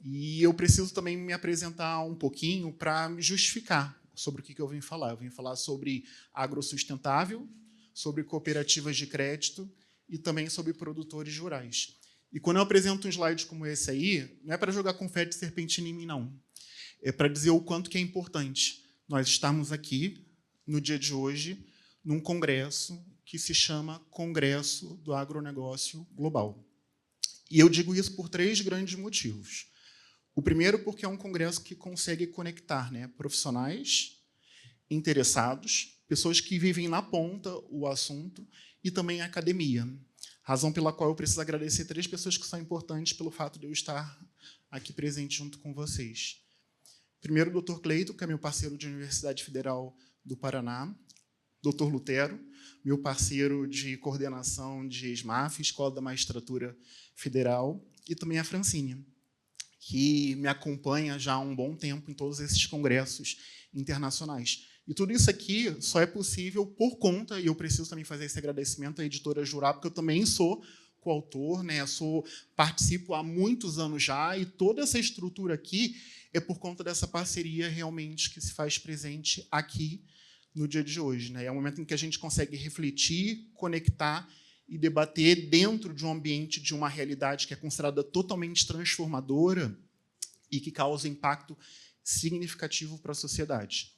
E eu preciso também me apresentar um pouquinho para me justificar sobre o que eu vim falar. Eu vim falar sobre agrossustentável, sobre cooperativas de crédito e também sobre produtores rurais. E quando eu apresento um slide como esse aí, não é para jogar confete serpentina em mim, não. É para dizer o quanto que é importante nós estarmos aqui, no dia de hoje, num congresso que se chama Congresso do Agronegócio Global. E eu digo isso por 3 grandes motivos. O primeiro, porque é um congresso que consegue conectar, né, profissionais interessados, pessoas que vivem na ponta o assunto, e também a academia. Razão pela qual eu preciso agradecer 3 pessoas que são importantes pelo fato de eu estar aqui presente junto com vocês. Primeiro, o Dr. Cleito, que é meu parceiro de Universidade Federal do Paraná, Dr. Lutero, meu parceiro de coordenação de ESMAF, Escola da Magistratura Federal, e também a Francine, que me acompanha já há um bom tempo em todos esses congressos internacionais. E tudo isso aqui só é possível por conta, e eu preciso também fazer esse agradecimento à editora Jurá, porque eu também sou coautor, né? Participo há muitos anos já, e toda essa estrutura aqui é por conta dessa parceria realmente que se faz presente aqui no dia de hoje, né? É um momento em que a gente consegue refletir, conectar e debater dentro de um ambiente de uma realidade que é considerada totalmente transformadora e que causa impacto significativo para a sociedade.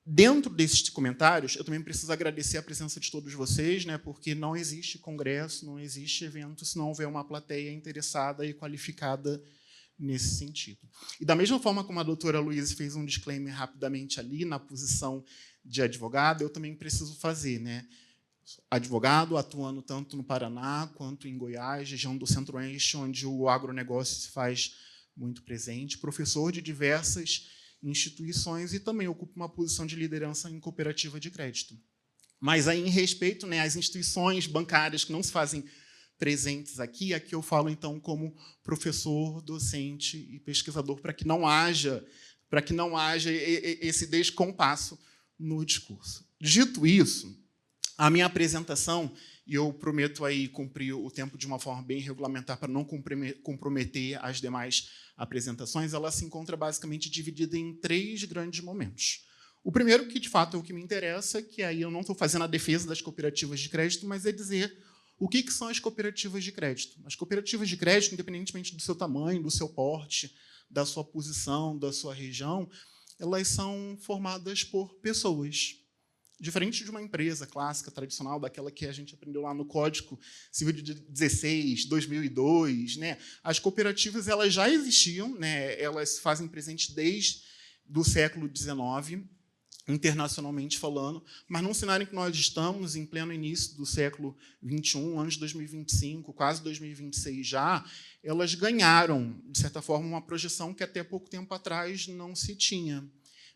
Dentro desses comentários, eu também preciso agradecer a presença de todos vocês, né, porque não existe congresso, não existe evento, se não houver uma plateia interessada e qualificada nesse sentido. E da mesma forma como a doutora Luísa fez um disclaimer rapidamente ali, na posição de advogado, eu também preciso fazer, né? Advogado, atuando tanto no Paraná quanto em Goiás, região do Centro-Oeste, onde o agronegócio se faz muito presente, professor de diversas instituições e também ocupa uma posição de liderança em cooperativa de crédito. Mas aí, em respeito, né, às instituições bancárias que não se fazem presentes aqui eu falo, então, como professor, docente e pesquisador, para que não haja esse descompasso no discurso. Dito isso, a minha apresentação, e eu prometo aí cumprir o tempo de uma forma bem regulamentar para não comprometer as demais apresentações, ela se encontra basicamente dividida em 3 grandes momentos. O primeiro, que de fato é o que me interessa, que aí eu não estou fazendo a defesa das cooperativas de crédito, mas é dizer o que são as cooperativas de crédito. As cooperativas de crédito, independentemente do seu tamanho, do seu porte, da sua posição, da sua região, elas são formadas por pessoas. Diferente de uma empresa clássica, tradicional, daquela que a gente aprendeu lá no Código Civil de 16, 2002, né? As cooperativas elas já existiam, né? Elas fazem presente desde o século XIX, internacionalmente falando, mas num cenário em que nós estamos, em pleno início do século XXI, anos de 2025, quase 2026 já, elas ganharam, de certa forma, uma projeção que até pouco tempo atrás não se tinha.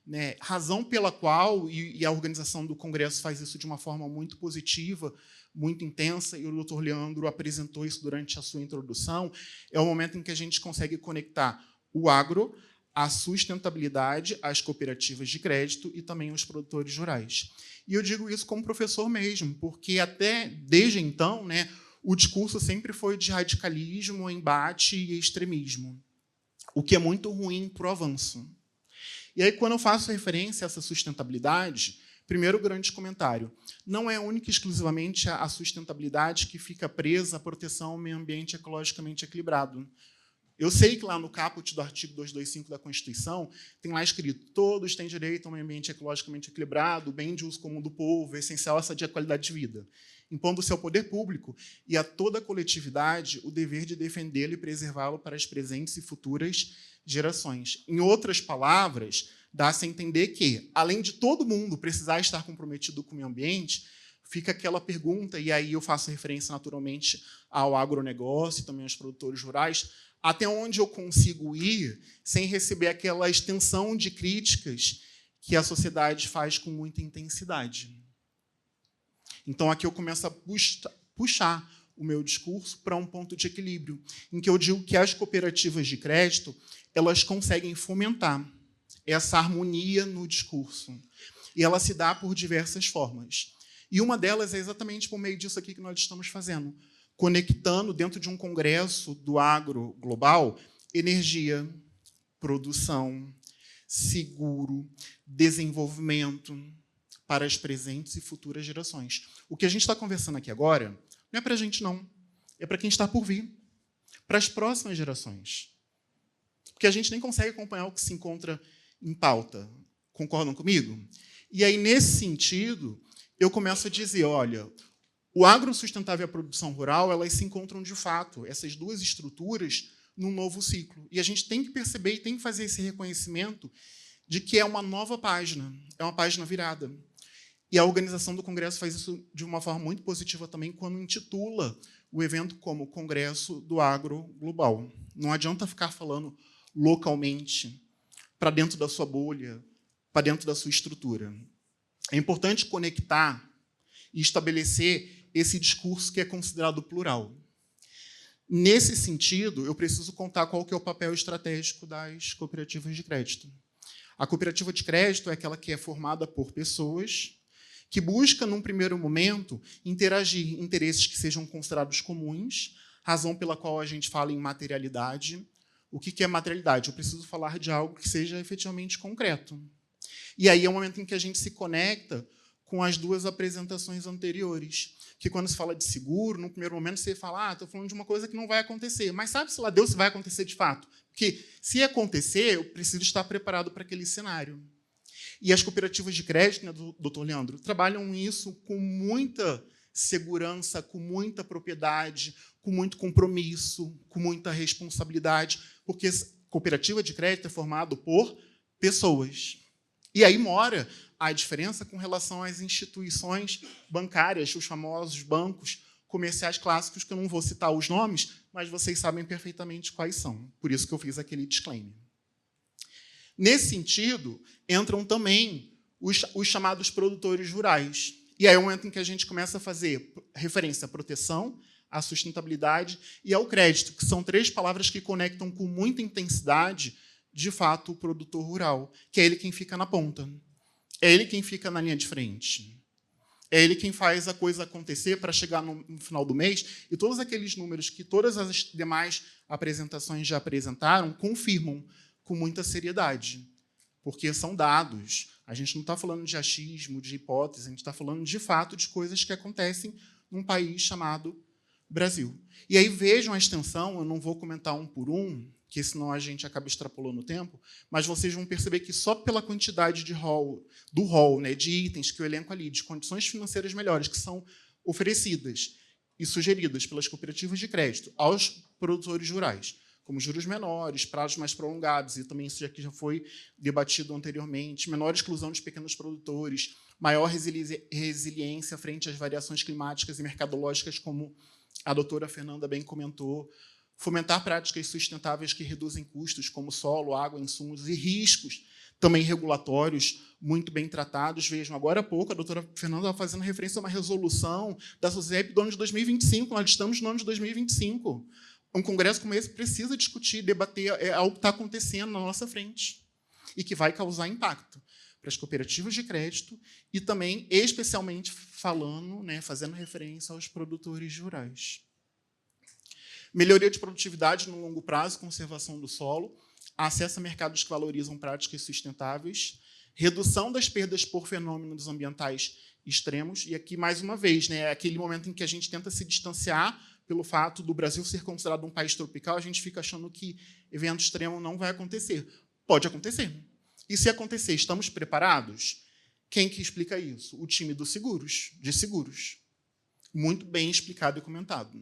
Né, razão pela qual, e a organização do Congresso faz isso de uma forma muito positiva, muito intensa, e o Dr. Leandro apresentou isso durante a sua introdução, é o momento em que a gente consegue conectar o agro, a sustentabilidade, as cooperativas de crédito e também os produtores rurais. E eu digo isso como professor mesmo, porque até desde então, né, o discurso sempre foi de radicalismo, embate e extremismo, o que é muito ruim para o avanço. E aí, quando eu faço referência a essa sustentabilidade, primeiro grande comentário, não é única e exclusivamente a sustentabilidade que fica presa à proteção ao meio ambiente ecologicamente equilibrado. Eu sei que lá no caput do artigo 225 da Constituição tem lá escrito: todos têm direito a um meio ambiente ecologicamente equilibrado, bem de uso comum do povo, essencial à sadia qualidade de vida, impondo-se ao poder público e a toda a coletividade o dever de defendê-lo e preservá-lo para as presentes e futuras gerações. Em outras palavras, dá-se a entender que, além de todo mundo precisar estar comprometido com o meio ambiente, fica aquela pergunta, e aí eu faço referência naturalmente ao agronegócio e também aos produtores rurais, até onde eu consigo ir sem receber aquela extensão de críticas que a sociedade faz com muita intensidade. Então, aqui eu começo a puxar o meu discurso para um ponto de equilíbrio, em que eu digo que as cooperativas de crédito elas conseguem fomentar essa harmonia no discurso. E ela se dá por diversas formas. E uma delas é exatamente por meio disso aqui que nós estamos fazendo, conectando dentro de um congresso do agro global energia, produção, seguro, desenvolvimento para as presentes e futuras gerações. O que a gente está conversando aqui agora não é para a gente, não. É para quem está por vir, para as próximas gerações. Porque a gente nem consegue acompanhar o que se encontra em pauta. Concordam comigo? E aí, nesse sentido, eu começo a dizer, olha, o agrosustentável e a produção rural, elas se encontram de fato, essas duas estruturas, num novo ciclo. E a gente tem que perceber e tem que fazer esse reconhecimento de que é uma nova página, é uma página virada. E a organização do Congresso faz isso de uma forma muito positiva também quando intitula o evento como Congresso do Agro Global. Não adianta ficar falando localmente, para dentro da sua bolha, para dentro da sua estrutura. É importante conectar e estabelecer esse discurso que é considerado plural. Nesse sentido, eu preciso contar qual que é o papel estratégico das cooperativas de crédito. A cooperativa de crédito é aquela que é formada por pessoas que busca, num primeiro momento, interagir interesses que sejam considerados comuns, razão pela qual a gente fala em materialidade. O que é materialidade? Eu preciso falar de algo que seja efetivamente concreto. E aí é o momento em que a gente se conecta com as duas apresentações anteriores. Que quando se fala de seguro, no primeiro momento você fala, estou falando de uma coisa que não vai acontecer. Mas sabe-se lá Deus se vai acontecer de fato? Porque se acontecer, eu preciso estar preparado para aquele cenário. E as cooperativas de crédito, né, doutor Leandro, trabalham isso com muita segurança, com muita propriedade, com muito compromisso, com muita responsabilidade, porque cooperativa de crédito é formado por pessoas. E aí mora a diferença com relação às instituições bancárias, os famosos bancos comerciais clássicos, que eu não vou citar os nomes, mas vocês sabem perfeitamente quais são. Por isso que eu fiz aquele disclaimer. Nesse sentido, entram também os chamados produtores rurais. E aí é o momento em que a gente começa a fazer referência à proteção, à sustentabilidade e ao crédito, que são três palavras que conectam com muita intensidade, de fato, o produtor rural, que é ele quem fica na ponta. É ele quem fica na linha de frente. É ele quem faz a coisa acontecer para chegar no final do mês e todos aqueles números que todas as demais apresentações já apresentaram confirmam com muita seriedade, porque são dados. A gente não está falando de achismo, de hipótese, a gente está falando, de fato, de coisas que acontecem num país chamado Brasil. E aí vejam a extensão, eu não vou comentar um por um, porque senão a gente acaba extrapolando o tempo, mas vocês vão perceber que só pela quantidade de do rol, né, de itens que eu elenco ali, de condições financeiras melhores que são oferecidas e sugeridas pelas cooperativas de crédito aos produtores rurais, como juros menores, prazos mais prolongados, e também isso aqui já foi debatido anteriormente, menor exclusão de pequenos produtores, maior resiliência frente às variações climáticas e mercadológicas, como a doutora Fernanda bem comentou, fomentar práticas sustentáveis que reduzem custos, como solo, água, insumos e riscos, também regulatórios, muito bem tratados. Vejam, agora há pouco, a doutora Fernanda estava fazendo referência a uma resolução da SUSEP do ano de 2025, nós estamos no ano de 2025. Um congresso como esse precisa discutir, debater algo que está acontecendo na nossa frente e que vai causar impacto para as cooperativas de crédito e também, especialmente, falando, né, fazendo referência aos produtores rurais. Melhoria de produtividade no longo prazo, conservação do solo, acesso a mercados que valorizam práticas sustentáveis, redução das perdas por fenômenos ambientais extremos, e aqui, mais uma vez, né, é aquele momento em que a gente tenta se distanciar pelo fato do Brasil ser considerado um país tropical, a gente fica achando que evento extremo não vai acontecer. Pode acontecer. E se acontecer, estamos preparados? Quem que explica isso? O time dos seguros, de seguros. Muito bem explicado e comentado.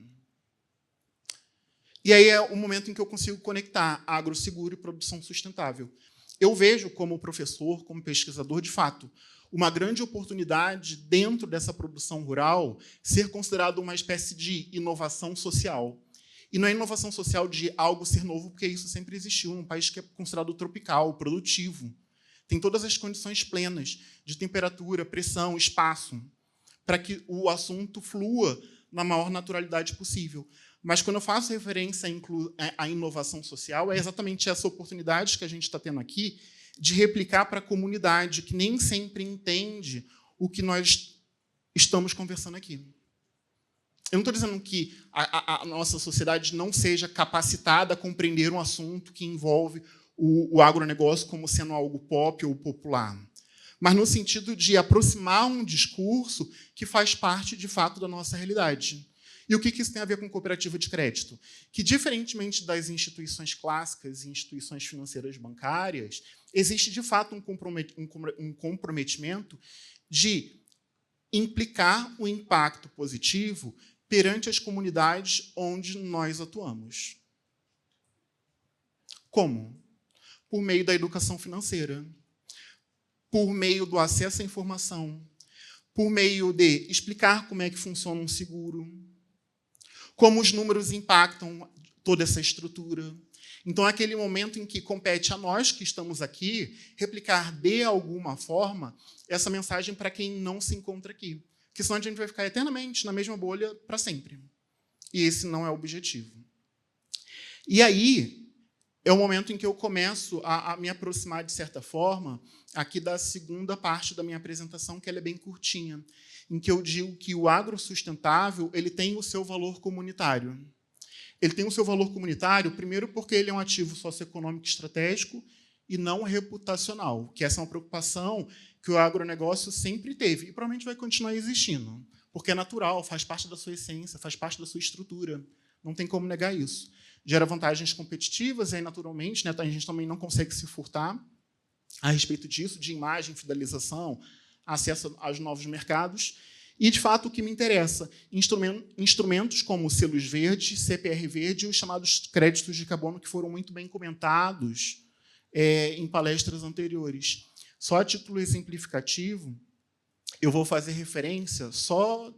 E aí é o momento em que eu consigo conectar agroseguro e produção sustentável. Eu vejo, como professor, como pesquisador, de fato, uma grande oportunidade dentro dessa produção rural ser considerado uma espécie de inovação social. E não é inovação social de algo ser novo, porque isso sempre existiu, um país que é considerado tropical, produtivo. Tem todas as condições plenas de temperatura, pressão, espaço, para que o assunto flua na maior naturalidade possível. Mas, quando eu faço referência à inovação social, é exatamente essa oportunidade que a gente está tendo aqui de replicar para a comunidade, que nem sempre entende o que nós estamos conversando aqui. Eu não estou dizendo que a nossa sociedade não seja capacitada a compreender um assunto que envolve o agronegócio como sendo algo pop ou popular, mas no sentido de aproximar um discurso que faz parte, de fato, da nossa realidade. E o que isso tem a ver com cooperativa de crédito? Que, diferentemente das instituições clássicas e instituições financeiras bancárias, existe, de fato, um comprometimento de implicar o impacto positivo perante as comunidades onde nós atuamos. Como? Por meio da educação financeira, por meio do acesso à informação, por meio de explicar como é que funciona um seguro, como os números impactam toda essa estrutura. Então, é aquele momento em que compete a nós que estamos aqui replicar de alguma forma essa mensagem para quem não se encontra aqui. Porque senão a gente vai ficar eternamente na mesma bolha para sempre. E esse não é o objetivo. E aí é o momento em que eu começo a me aproximar, de certa forma, aqui da segunda parte da minha apresentação, que ela é bem curtinha, em que eu digo que o agrosustentável ele tem o seu valor comunitário. Ele tem o seu valor comunitário, primeiro, porque ele é um ativo socioeconômico estratégico e não reputacional, que essa é uma preocupação que o agronegócio sempre teve e provavelmente vai continuar existindo, porque é natural, faz parte da sua essência, faz parte da sua estrutura. Não tem como negar isso. Gera vantagens competitivas, e aí, naturalmente, né, a gente também não consegue se furtar a respeito disso, de imagem, fidelização, acesso aos novos mercados. E, de fato, o que me interessa, instrumentos como selos verdes, CPR verde e os chamados créditos de carbono, que foram muito bem comentados em palestras anteriores. Só a título exemplificativo, eu vou fazer referência, só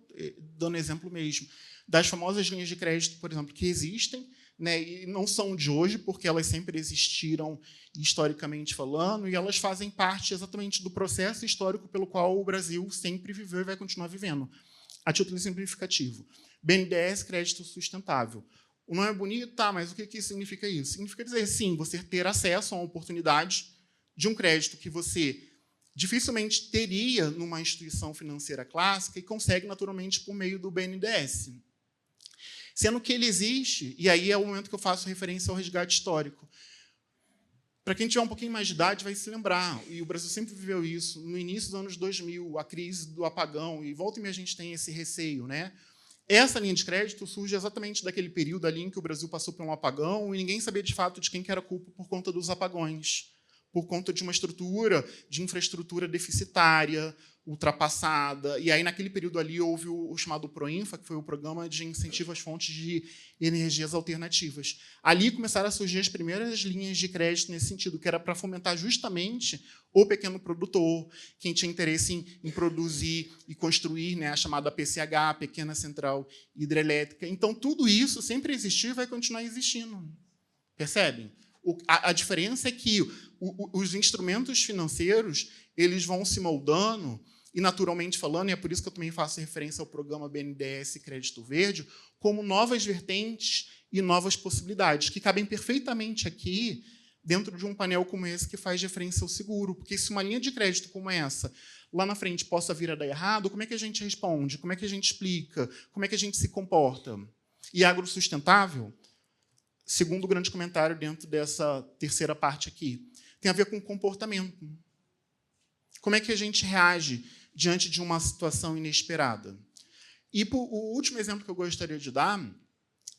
dando exemplo mesmo, das famosas linhas de crédito, por exemplo, que existem, né, e não são de hoje, porque elas sempre existiram historicamente falando, e elas fazem parte exatamente do processo histórico pelo qual o Brasil sempre viveu e vai continuar vivendo. A título exemplificativo. BNDES, crédito sustentável. O nome é bonito, tá, mas o que significa isso? Significa dizer, sim, você ter acesso a uma oportunidade de um crédito que você dificilmente teria numa instituição financeira clássica e consegue, naturalmente, por meio do BNDES. Sendo que ele existe, e aí é o momento que eu faço referência ao resgate histórico. Para quem tiver um pouquinho mais de idade, vai se lembrar, e o Brasil sempre viveu isso, no início dos anos 2000, a crise do apagão, e volta e meia a gente tem esse receio, né? Essa linha de crédito surge exatamente daquele período ali em que o Brasil passou por um apagão e ninguém sabia, de fato, de quem que era a culpa por conta dos apagões, por conta de uma estrutura, de infraestrutura deficitária, ultrapassada. E aí, naquele período ali, houve o chamado PROINFA, que foi o Programa de Incentivo às Fontes de Energias Alternativas. Ali começaram a surgir as primeiras linhas de crédito nesse sentido, que era para fomentar justamente o pequeno produtor, quem tinha interesse em produzir e construir, né, a chamada PCH, Pequena Central Hidrelétrica. Então, tudo isso sempre existiu e vai continuar existindo. Percebem? A diferença é que os instrumentos financeiros eles vão se moldando, e, naturalmente falando, e é por isso que eu também faço referência ao programa BNDES Crédito Verde, como novas vertentes e novas possibilidades, que cabem perfeitamente aqui dentro de um painel como esse que faz referência ao seguro. Porque se uma linha de crédito como essa, lá na frente, possa vir a dar errado, como é que a gente responde? Como é que a gente explica? Como é que a gente se comporta? E agrosustentável, segundo o grande comentário dentro dessa terceira parte aqui, tem a ver com comportamento. Como é que a gente reage diante de uma situação inesperada? E o último exemplo que eu gostaria de dar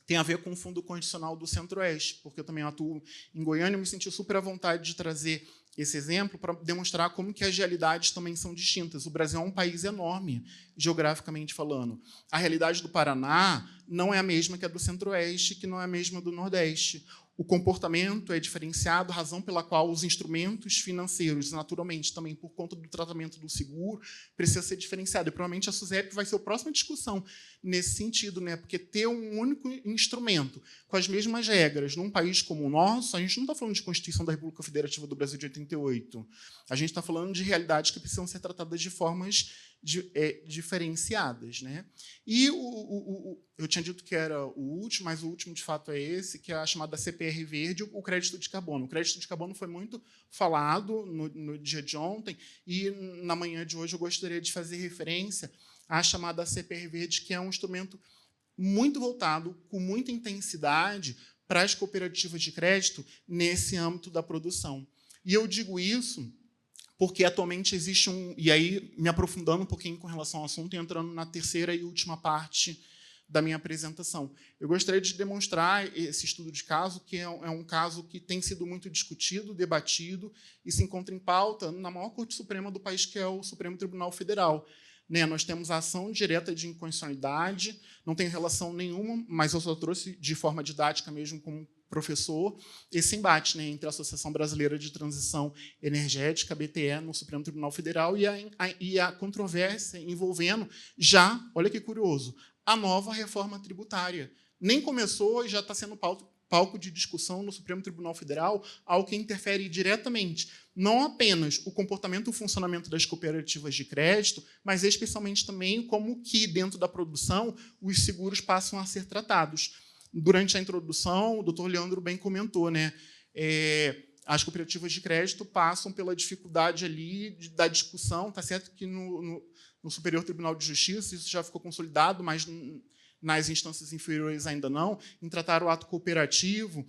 tem a ver com o Fundo Constitucional do Centro-Oeste, porque eu também atuo em Goiânia e me senti super à vontade de trazer esse exemplo para demonstrar como que as realidades também são distintas. O Brasil é um país enorme, geograficamente falando. A realidade do Paraná não é a mesma que a do Centro-Oeste, que não é a mesma do Nordeste. O comportamento é diferenciado, razão pela qual os instrumentos financeiros, naturalmente, também por conta do tratamento do seguro, precisa ser diferenciado. E provavelmente a SUSEP vai ser a próxima discussão nesse sentido, né? Porque ter um único instrumento com as mesmas regras num país como o nosso, a gente não está falando de Constituição da República Federativa do Brasil de 88. A gente está falando de realidades que precisam ser tratadas de formas diferenciadas, né? E eu tinha dito que era o último, mas o último, de fato, é esse, que é a chamada CPR verde, o crédito de carbono. O crédito de carbono foi muito falado no dia de ontem, e na manhã de hoje eu gostaria de fazer referência à chamada CPR verde, que é um instrumento muito voltado, com muita intensidade, para as cooperativas de crédito nesse âmbito da produção. E eu digo isso porque atualmente existe e aí me aprofundando um pouquinho com relação ao assunto e entrando na terceira e última parte da minha apresentação. Eu gostaria de demonstrar esse estudo de caso, que é um caso que tem sido muito discutido, debatido, e se encontra em pauta na maior Corte Suprema do país, que é o Supremo Tribunal Federal. né? Nós temos a ação direta de inconstitucionalidade, não tem relação nenhuma, mas eu só trouxe de forma didática mesmo como professor, esse embate, né, entre a Associação Brasileira de Transição Energética, a BTE, no Supremo Tribunal Federal, e a controvérsia envolvendo já, olha que curioso, a nova reforma tributária. Nem começou e já está sendo palco de discussão no Supremo Tribunal Federal, algo que interfere diretamente, não apenas o comportamento e o funcionamento das cooperativas de crédito, mas especialmente também como que, dentro da produção, os seguros passam a ser tratados. Durante a introdução, o doutor Leandro bem comentou, né? As cooperativas de crédito passam pela dificuldade ali da discussão. Está certo que no Superior Tribunal de Justiça isso já ficou consolidado, mas nas instâncias inferiores ainda não, em tratar o ato cooperativo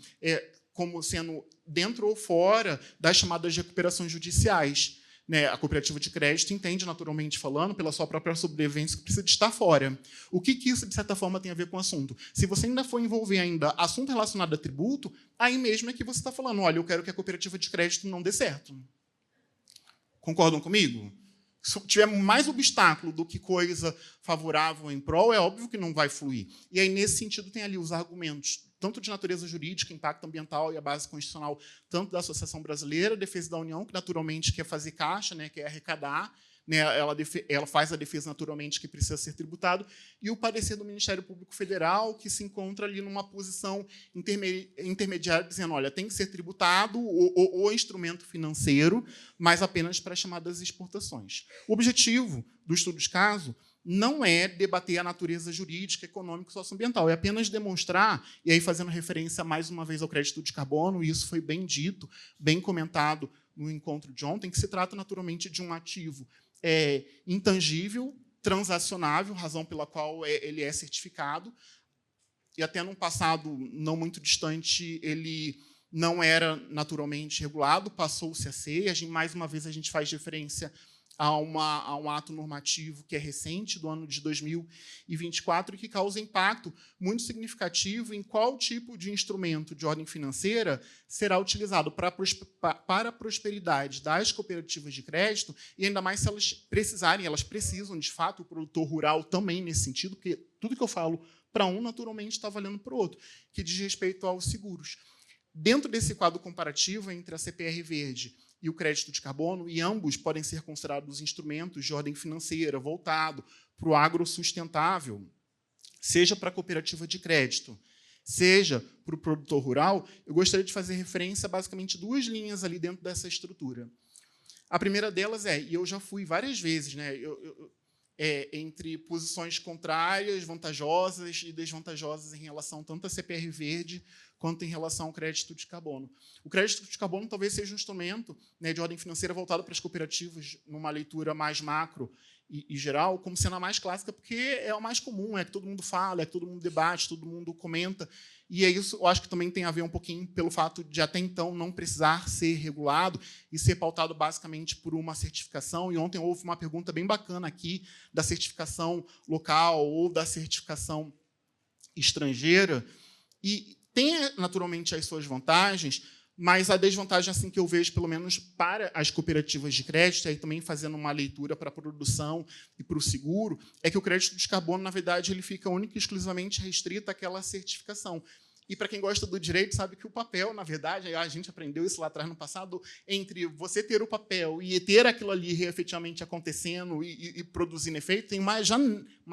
como sendo dentro ou fora das chamadas recuperações judiciais. Né, a cooperativa de crédito entende, naturalmente falando, pela sua própria sobrevivência, que precisa de estar fora. O que isso, de certa forma, tem a ver com o assunto? Se você ainda for envolver ainda assunto relacionado a tributo, aí mesmo é que você está falando, olha, eu quero que a cooperativa de crédito não dê certo. Concordam comigo? Se tiver mais obstáculo do que coisa favorável em prol, é óbvio que não vai fluir. E aí, nesse sentido, tem ali os argumentos, tanto de natureza jurídica, impacto ambiental e a base constitucional, tanto da Associação Brasileira, Defesa da União, que naturalmente quer fazer caixa, né, quer arrecadar, né, ela faz a defesa naturalmente que precisa ser tributado, e o parecer do Ministério Público Federal, que se encontra ali numa posição intermediária, dizendo, olha, tem que ser tributado o instrumento financeiro, mas apenas para as chamadas exportações. O objetivo do estudo de caso não é debater a natureza jurídica, econômica e socioambiental, é apenas demonstrar, e aí fazendo referência mais uma vez ao crédito de carbono, e isso foi bem dito, bem comentado no encontro de ontem, que se trata naturalmente de um ativo intangível, transacionável, razão pela qual ele é certificado, e até num passado não muito distante ele não era naturalmente regulado, passou-se a ser, e mais uma vez a gente faz referência a um ato normativo que é recente, do ano de 2024, e que causa impacto muito significativo em qual tipo de instrumento de ordem financeira será utilizado para a prosperidade das cooperativas de crédito, e ainda mais se elas precisarem, elas precisam, de fato, o produtor rural também nesse sentido, porque tudo que eu falo para um, naturalmente, está valendo para o outro, que diz respeito aos seguros. Dentro desse quadro comparativo entre a CPR Verde e o crédito de carbono, e ambos podem ser considerados instrumentos de ordem financeira voltado para o agrosustentável, seja para a cooperativa de crédito, seja para o produtor rural, eu gostaria de fazer referência a basicamente duas linhas ali dentro dessa estrutura. A primeira delas e eu já fui várias vezes, né, entre posições contrárias, vantajosas e desvantajosas em relação tanto à CPR Verde quanto em relação ao crédito de carbono. O crédito de carbono talvez seja um instrumento, né, de ordem financeira voltado para as cooperativas, numa leitura mais macro e geral, como sendo a mais clássica, porque é a mais comum, é que todo mundo fala, é que todo mundo debate, todo mundo comenta, e é isso, eu acho que também tem a ver um pouquinho pelo fato de, até então, não precisar ser regulado e ser pautado basicamente por uma certificação. E ontem houve uma pergunta bem bacana aqui da certificação local ou da certificação estrangeira, e tem, naturalmente, as suas vantagens, mas a desvantagem assim que eu vejo, pelo menos para as cooperativas de crédito, aí também fazendo uma leitura para a produção e para o seguro, é que o crédito de carbono, na verdade, ele fica único e exclusivamente restrito àquela certificação. E, para quem gosta do direito, sabe que o papel, na verdade, a gente aprendeu isso lá atrás no passado, entre você ter o papel e ter aquilo ali efetivamente acontecendo e produzindo efeito, tem uma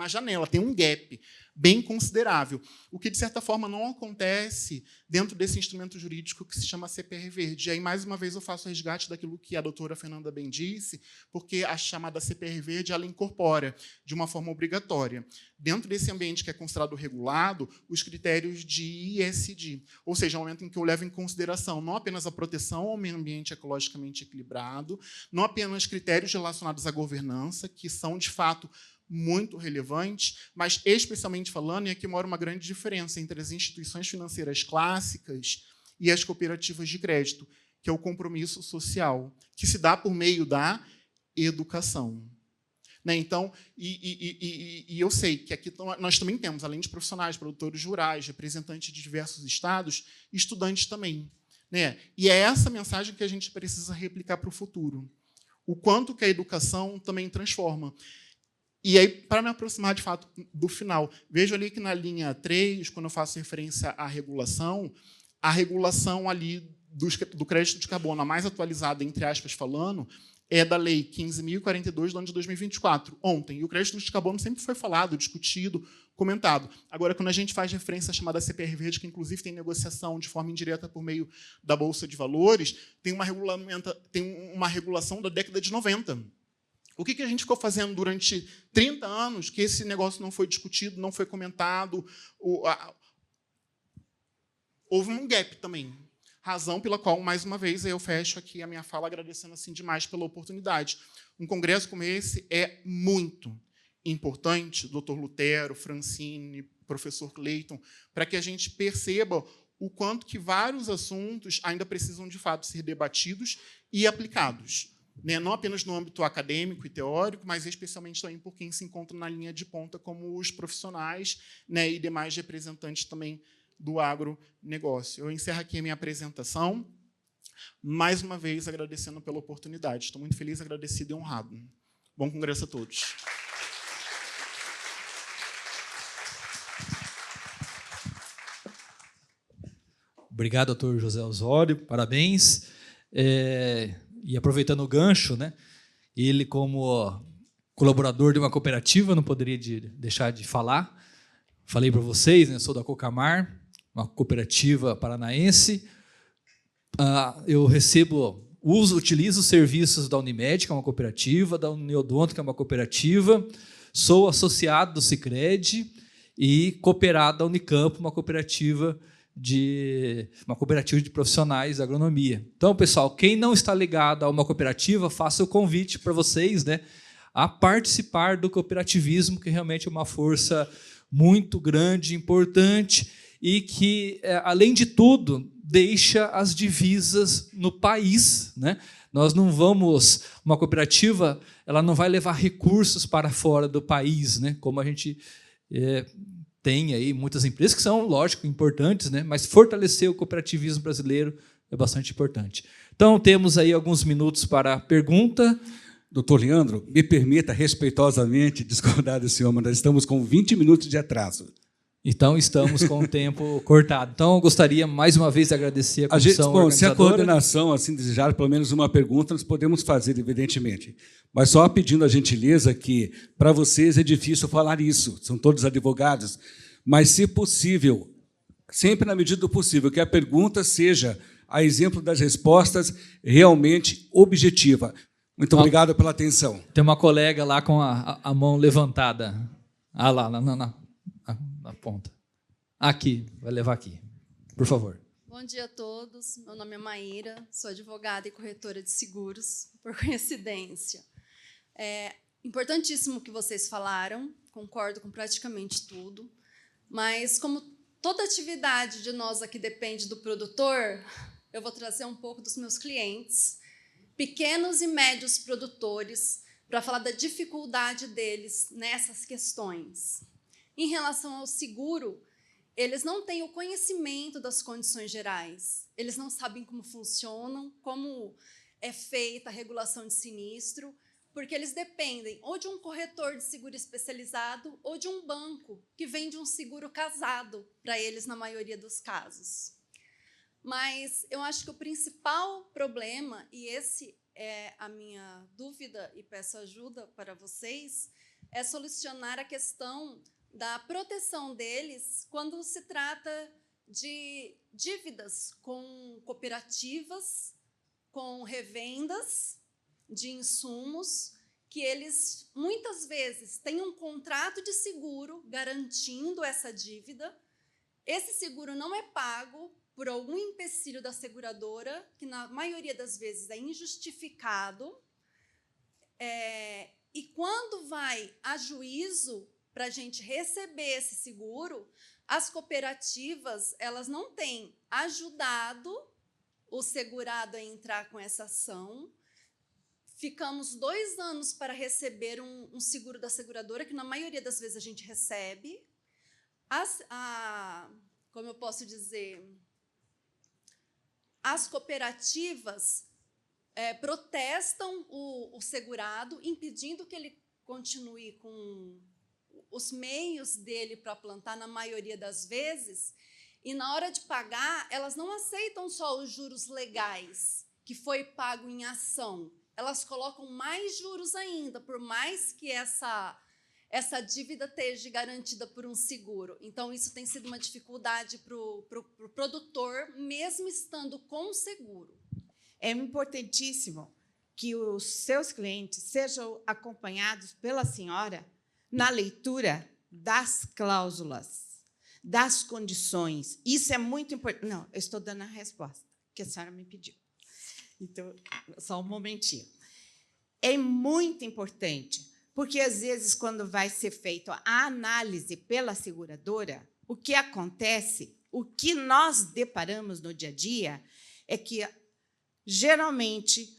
janela, tem um gap bem considerável. O que, de certa forma, não acontece dentro desse instrumento jurídico que se chama CPR Verde. E aí, mais uma vez, eu faço resgate daquilo que a doutora Fernanda bem disse, porque a chamada CPR Verde ela incorpora, de uma forma obrigatória, dentro desse ambiente que é considerado regulado, os critérios de ESG, ou seja, o momento em que eu levo em consideração não apenas a proteção ao meio ambiente ecologicamente equilibrado, não apenas critérios relacionados à governança, que são, de fato, muito relevantes, mas, especialmente falando, e aqui mora uma grande diferença entre as instituições financeiras clássicas e as cooperativas de crédito, que é o compromisso social, que se dá por meio da educação. Né? Então, eu sei que aqui nós também temos, além de profissionais, produtores rurais, representantes de diversos estados, estudantes também. Né? E é essa mensagem que a gente precisa replicar para o futuro. O quanto que a educação também transforma. E aí, para me aproximar, de fato, do final, vejo ali que na linha 3, quando eu faço referência à regulação, a regulação ali do crédito de carbono, a mais atualizada, entre aspas, falando, é da Lei 15.042, do ano de 2024, ontem. E o crédito de carbono sempre foi falado, discutido, comentado. Agora, quando a gente faz referência à chamada CPR Verde, que inclusive tem negociação de forma indireta por meio da Bolsa de Valores, tem uma regulação da década de 90. O que a gente ficou fazendo durante 30 anos que esse negócio não foi discutido, não foi comentado? Houve um gap também. Razão pela qual, mais uma vez, eu fecho aqui a minha fala agradecendo assim demais pela oportunidade. Um congresso como esse é muito importante, doutor Lutero, Francine, professor Cleiton, para que a gente perceba o quanto que vários assuntos ainda precisam, de fato, ser debatidos e aplicados. Não apenas no âmbito acadêmico e teórico, mas especialmente também por quem se encontra na linha de ponta, como os profissionais, e demais representantes também do agronegócio. Eu encerro aqui a minha apresentação, mais uma vez agradecendo pela oportunidade. Estou muito feliz, agradecido e honrado. Bom congresso a todos. Obrigado, doutor José Osório, parabéns. E aproveitando o gancho, ele, como colaborador de uma cooperativa, não poderia deixar de falar. Falei para vocês, sou da Cocamar, uma cooperativa paranaense. Eu utilizo os serviços da Unimed, que é uma cooperativa, da Uniodonto, que é uma cooperativa, sou associado do Sicredi e cooperado da Unicamp, uma cooperativa de profissionais da agronomia. Então, pessoal, quem não está ligado a uma cooperativa, faça o convite para vocês, a participar do cooperativismo, que realmente é uma força muito grande, importante, e que, além de tudo, deixa as divisas no país. Nós não vamos... Uma cooperativa, ela não vai levar recursos para fora do país, como a gente... tem aí muitas empresas que são, lógico, importantes, mas fortalecer o cooperativismo brasileiro é bastante importante. Então, temos aí alguns minutos para a pergunta. Doutor Leandro, me permita respeitosamente discordar do senhor, mas nós estamos com 20 minutos de atraso. Então, estamos com o tempo cortado. Então, eu gostaria, mais uma vez, de agradecer a comissão organizadora. Se a coordenação assim desejar pelo menos uma pergunta, nós podemos fazer, evidentemente. Mas só pedindo a gentileza que, para vocês, é difícil falar isso, são todos advogados, mas, se possível, sempre na medida do possível, que a pergunta seja, a exemplo das respostas, realmente objetiva. Muito obrigado pela atenção. Tem uma colega lá com a mão levantada. Lá, na ponta. Aqui, vai levar aqui, por favor. Bom dia a todos. Meu nome é Maíra, sou advogada e corretora de seguros, por coincidência. É importantíssimo o que vocês falaram, concordo com praticamente tudo, mas como toda atividade de nós aqui depende do produtor, eu vou trazer um pouco dos meus clientes, pequenos e médios produtores, para falar da dificuldade deles nessas questões. Em relação ao seguro, eles não têm o conhecimento das condições gerais, eles não sabem como funcionam, como é feita a regulação de sinistro, porque eles dependem ou de um corretor de seguro especializado ou de um banco que vende um seguro casado para eles, na maioria dos casos. Mas eu acho que o principal problema, e esse é a minha dúvida e peço ajuda para vocês, é solucionar a questão da proteção deles quando se trata de dívidas com cooperativas, com revendas de insumos, que eles, muitas vezes, têm um contrato de seguro garantindo essa dívida. Esse seguro não é pago por algum empecilho da seguradora, que, na maioria das vezes, é injustificado. E, quando vai a juízo para a gente receber esse seguro, as cooperativas elas não têm ajudado o segurado a entrar com essa ação. Ficamos 2 anos para receber um seguro da seguradora, que na maioria das vezes a gente recebe. Como eu posso dizer, as cooperativas protestam o segurado, impedindo que ele continue com os meios dele para plantar, na maioria das vezes, e na hora de pagar, elas não aceitam só os juros legais, que foi pago em ação. Elas colocam mais juros ainda, por mais que essa dívida esteja garantida por um seguro. Então, isso tem sido uma dificuldade para o produtor, mesmo estando com o seguro. É importantíssimo que os seus clientes sejam acompanhados pela senhora na leitura das cláusulas, das condições. Isso é muito importante. Não, eu estou dando a resposta que a senhora me pediu. Então, só um momentinho. É muito importante, porque, às vezes, quando vai ser feita a análise pela seguradora, o que acontece, o que nós deparamos no dia a dia, é que, geralmente,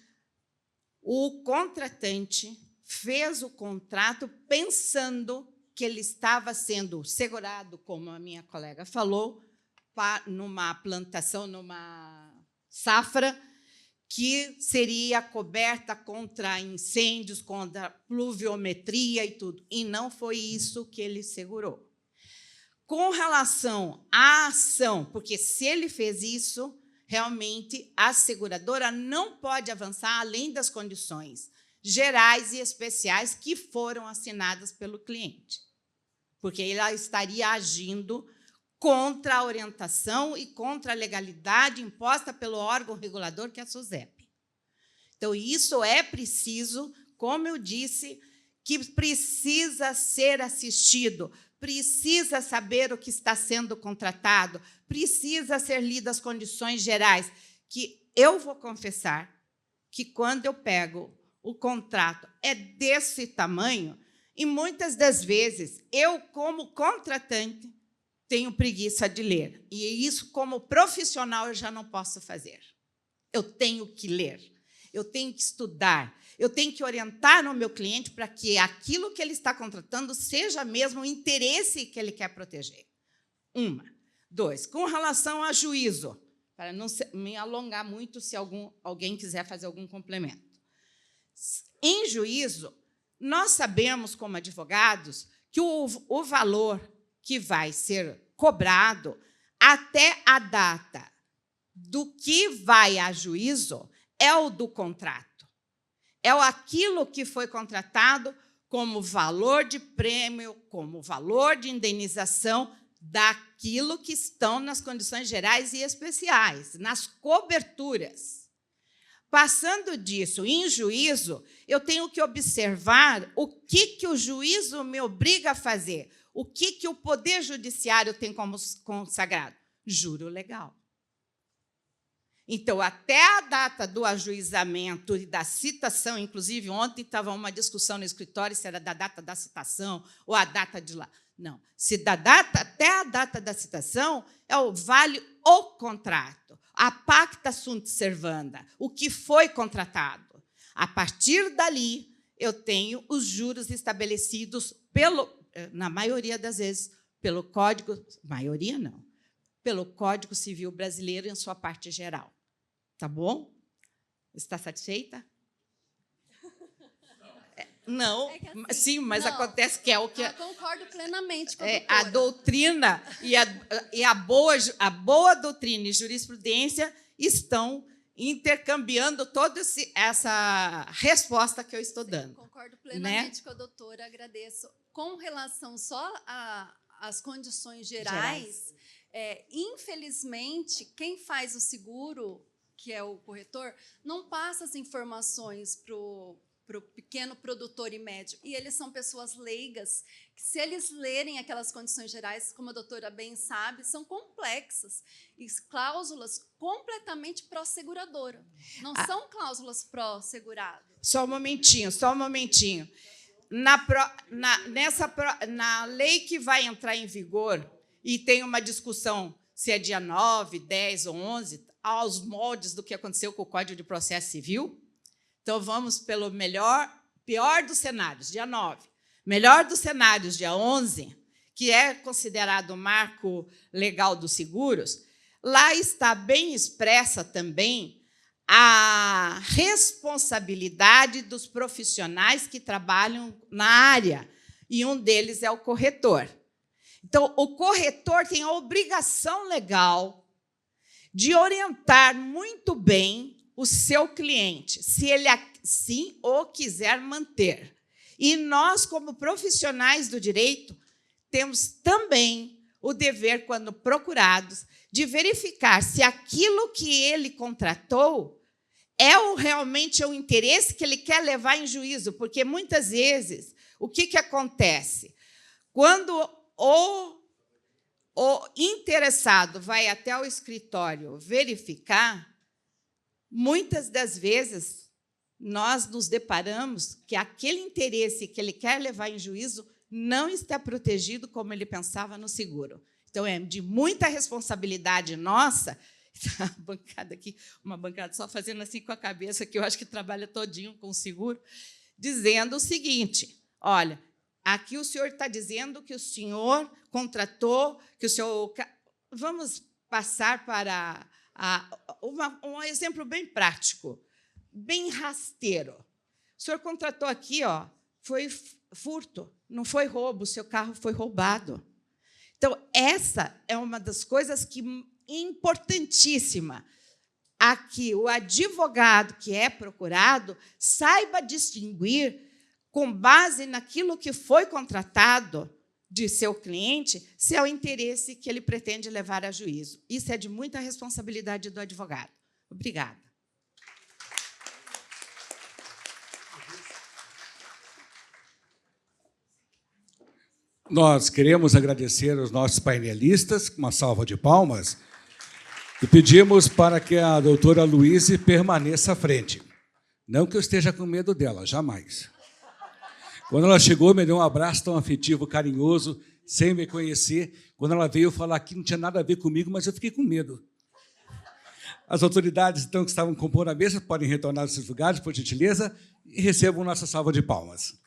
o contratante fez o contrato pensando que ele estava sendo segurado, como a minha colega falou, numa plantação, numa safra, que seria coberta contra incêndios, contra pluviometria e tudo. E não foi isso que ele segurou. Com relação à ação, porque se ele fez isso, realmente a seguradora não pode avançar além das condições gerais e especiais que foram assinadas pelo cliente, porque ela estaria agindo contra a orientação e contra a legalidade imposta pelo órgão regulador, que é a SUSEP. Então, isso é preciso, como eu disse, que precisa ser assistido, precisa saber o que está sendo contratado, precisa ser lidas as condições gerais, que eu vou confessar que, quando eu pego o contrato, é desse tamanho, e, muitas das vezes, eu, como contratante, tenho preguiça de ler. E isso, como profissional, eu já não posso fazer. Eu tenho que ler, eu tenho que estudar, eu tenho que orientar o meu cliente para que aquilo que ele está contratando seja mesmo o interesse que ele quer proteger. Uma. Dois, com relação a juízo, para não me alongar muito, se alguém quiser fazer algum complemento. Em juízo, nós sabemos, como advogados, que o valor que vai ser cobrado até a data do que vai a juízo é o do contrato. É aquilo que foi contratado como valor de prêmio, como valor de indenização daquilo que estão nas condições gerais e especiais, nas coberturas. Passando disso, em juízo, eu tenho que observar o que o juízo me obriga a fazer, o que o Poder Judiciário tem como consagrado? Juro legal. Então, até a data do ajuizamento e da citação, inclusive, ontem estava uma discussão no escritório se era da data da citação ou a data de lá. Não, se da data até a data da citação, vale o contrato, a pacta sunt servanda, o que foi contratado. A partir dali, eu tenho os juros estabelecidos na maioria das vezes, pelo Código... Maioria, não. Pelo Código Civil Brasileiro, em sua parte geral. Tá bom? Está satisfeita? Não, assim, sim, mas não, acontece que é o que... Eu concordo plenamente com a doutrina e a boa doutrina e jurisprudência estão intercambiando toda essa resposta que eu estou dando. Concordo plenamente, né, com a doutora, agradeço. Com relação só às condições gerais. Infelizmente, quem faz o seguro, que é o corretor, não passa as informações para o pequeno produtor e médio. E eles são pessoas leigas, que, se eles lerem aquelas condições gerais, como a doutora bem sabe, são complexas. E cláusulas completamente pró-seguradora. Não são cláusulas pró-segurado. Só um momentinho. Na lei que vai entrar em vigor, e tem uma discussão se é dia 9, 10 ou 11, aos moldes do que aconteceu com o Código de Processo Civil. Então, vamos pelo pior dos cenários, dia 9. Melhor dos cenários, dia 11, que é considerado o marco legal dos seguros. Lá está bem expressa também a responsabilidade dos profissionais que trabalham na área, e um deles é o corretor. Então, o corretor tem a obrigação legal de orientar muito bem o seu cliente, se ele assim o quiser manter. E nós, como profissionais do direito, temos também o dever, quando procurados, de verificar se aquilo que ele contratou realmente o interesse que ele quer levar em juízo, porque, muitas vezes, o que acontece? Quando o interessado vai até o escritório verificar, muitas das vezes nós nos deparamos que aquele interesse que ele quer levar em juízo não está protegido como ele pensava no seguro. Então, é de muita responsabilidade nossa. A bancada aqui, uma bancada só fazendo assim com a cabeça, que eu acho que trabalha todinho com o seguro, dizendo o seguinte: olha, aqui o senhor está dizendo que o senhor contratou, que o senhor... Vamos passar para um exemplo bem prático, bem rasteiro. O senhor contratou aqui, foi furto, não foi roubo, o seu carro foi roubado. Então, essa é uma das coisas que importantíssima. Aqui, o advogado que é procurado saiba distinguir, com base naquilo que foi contratado de seu cliente, se é o interesse que ele pretende levar a juízo. Isso é de muita responsabilidade do advogado. Obrigada. Nós queremos agradecer aos nossos painelistas, uma salva de palmas, e pedimos para que a doutora Luíse permaneça à frente. Não que eu esteja com medo dela, jamais. Quando ela chegou, me deu um abraço tão afetivo, carinhoso, sem me conhecer. Quando ela veio falar que não tinha nada a ver comigo, mas eu fiquei com medo. As autoridades, então, que estavam compondo a mesa, podem retornar aos seus lugares, por gentileza, e recebam nossa salva de palmas.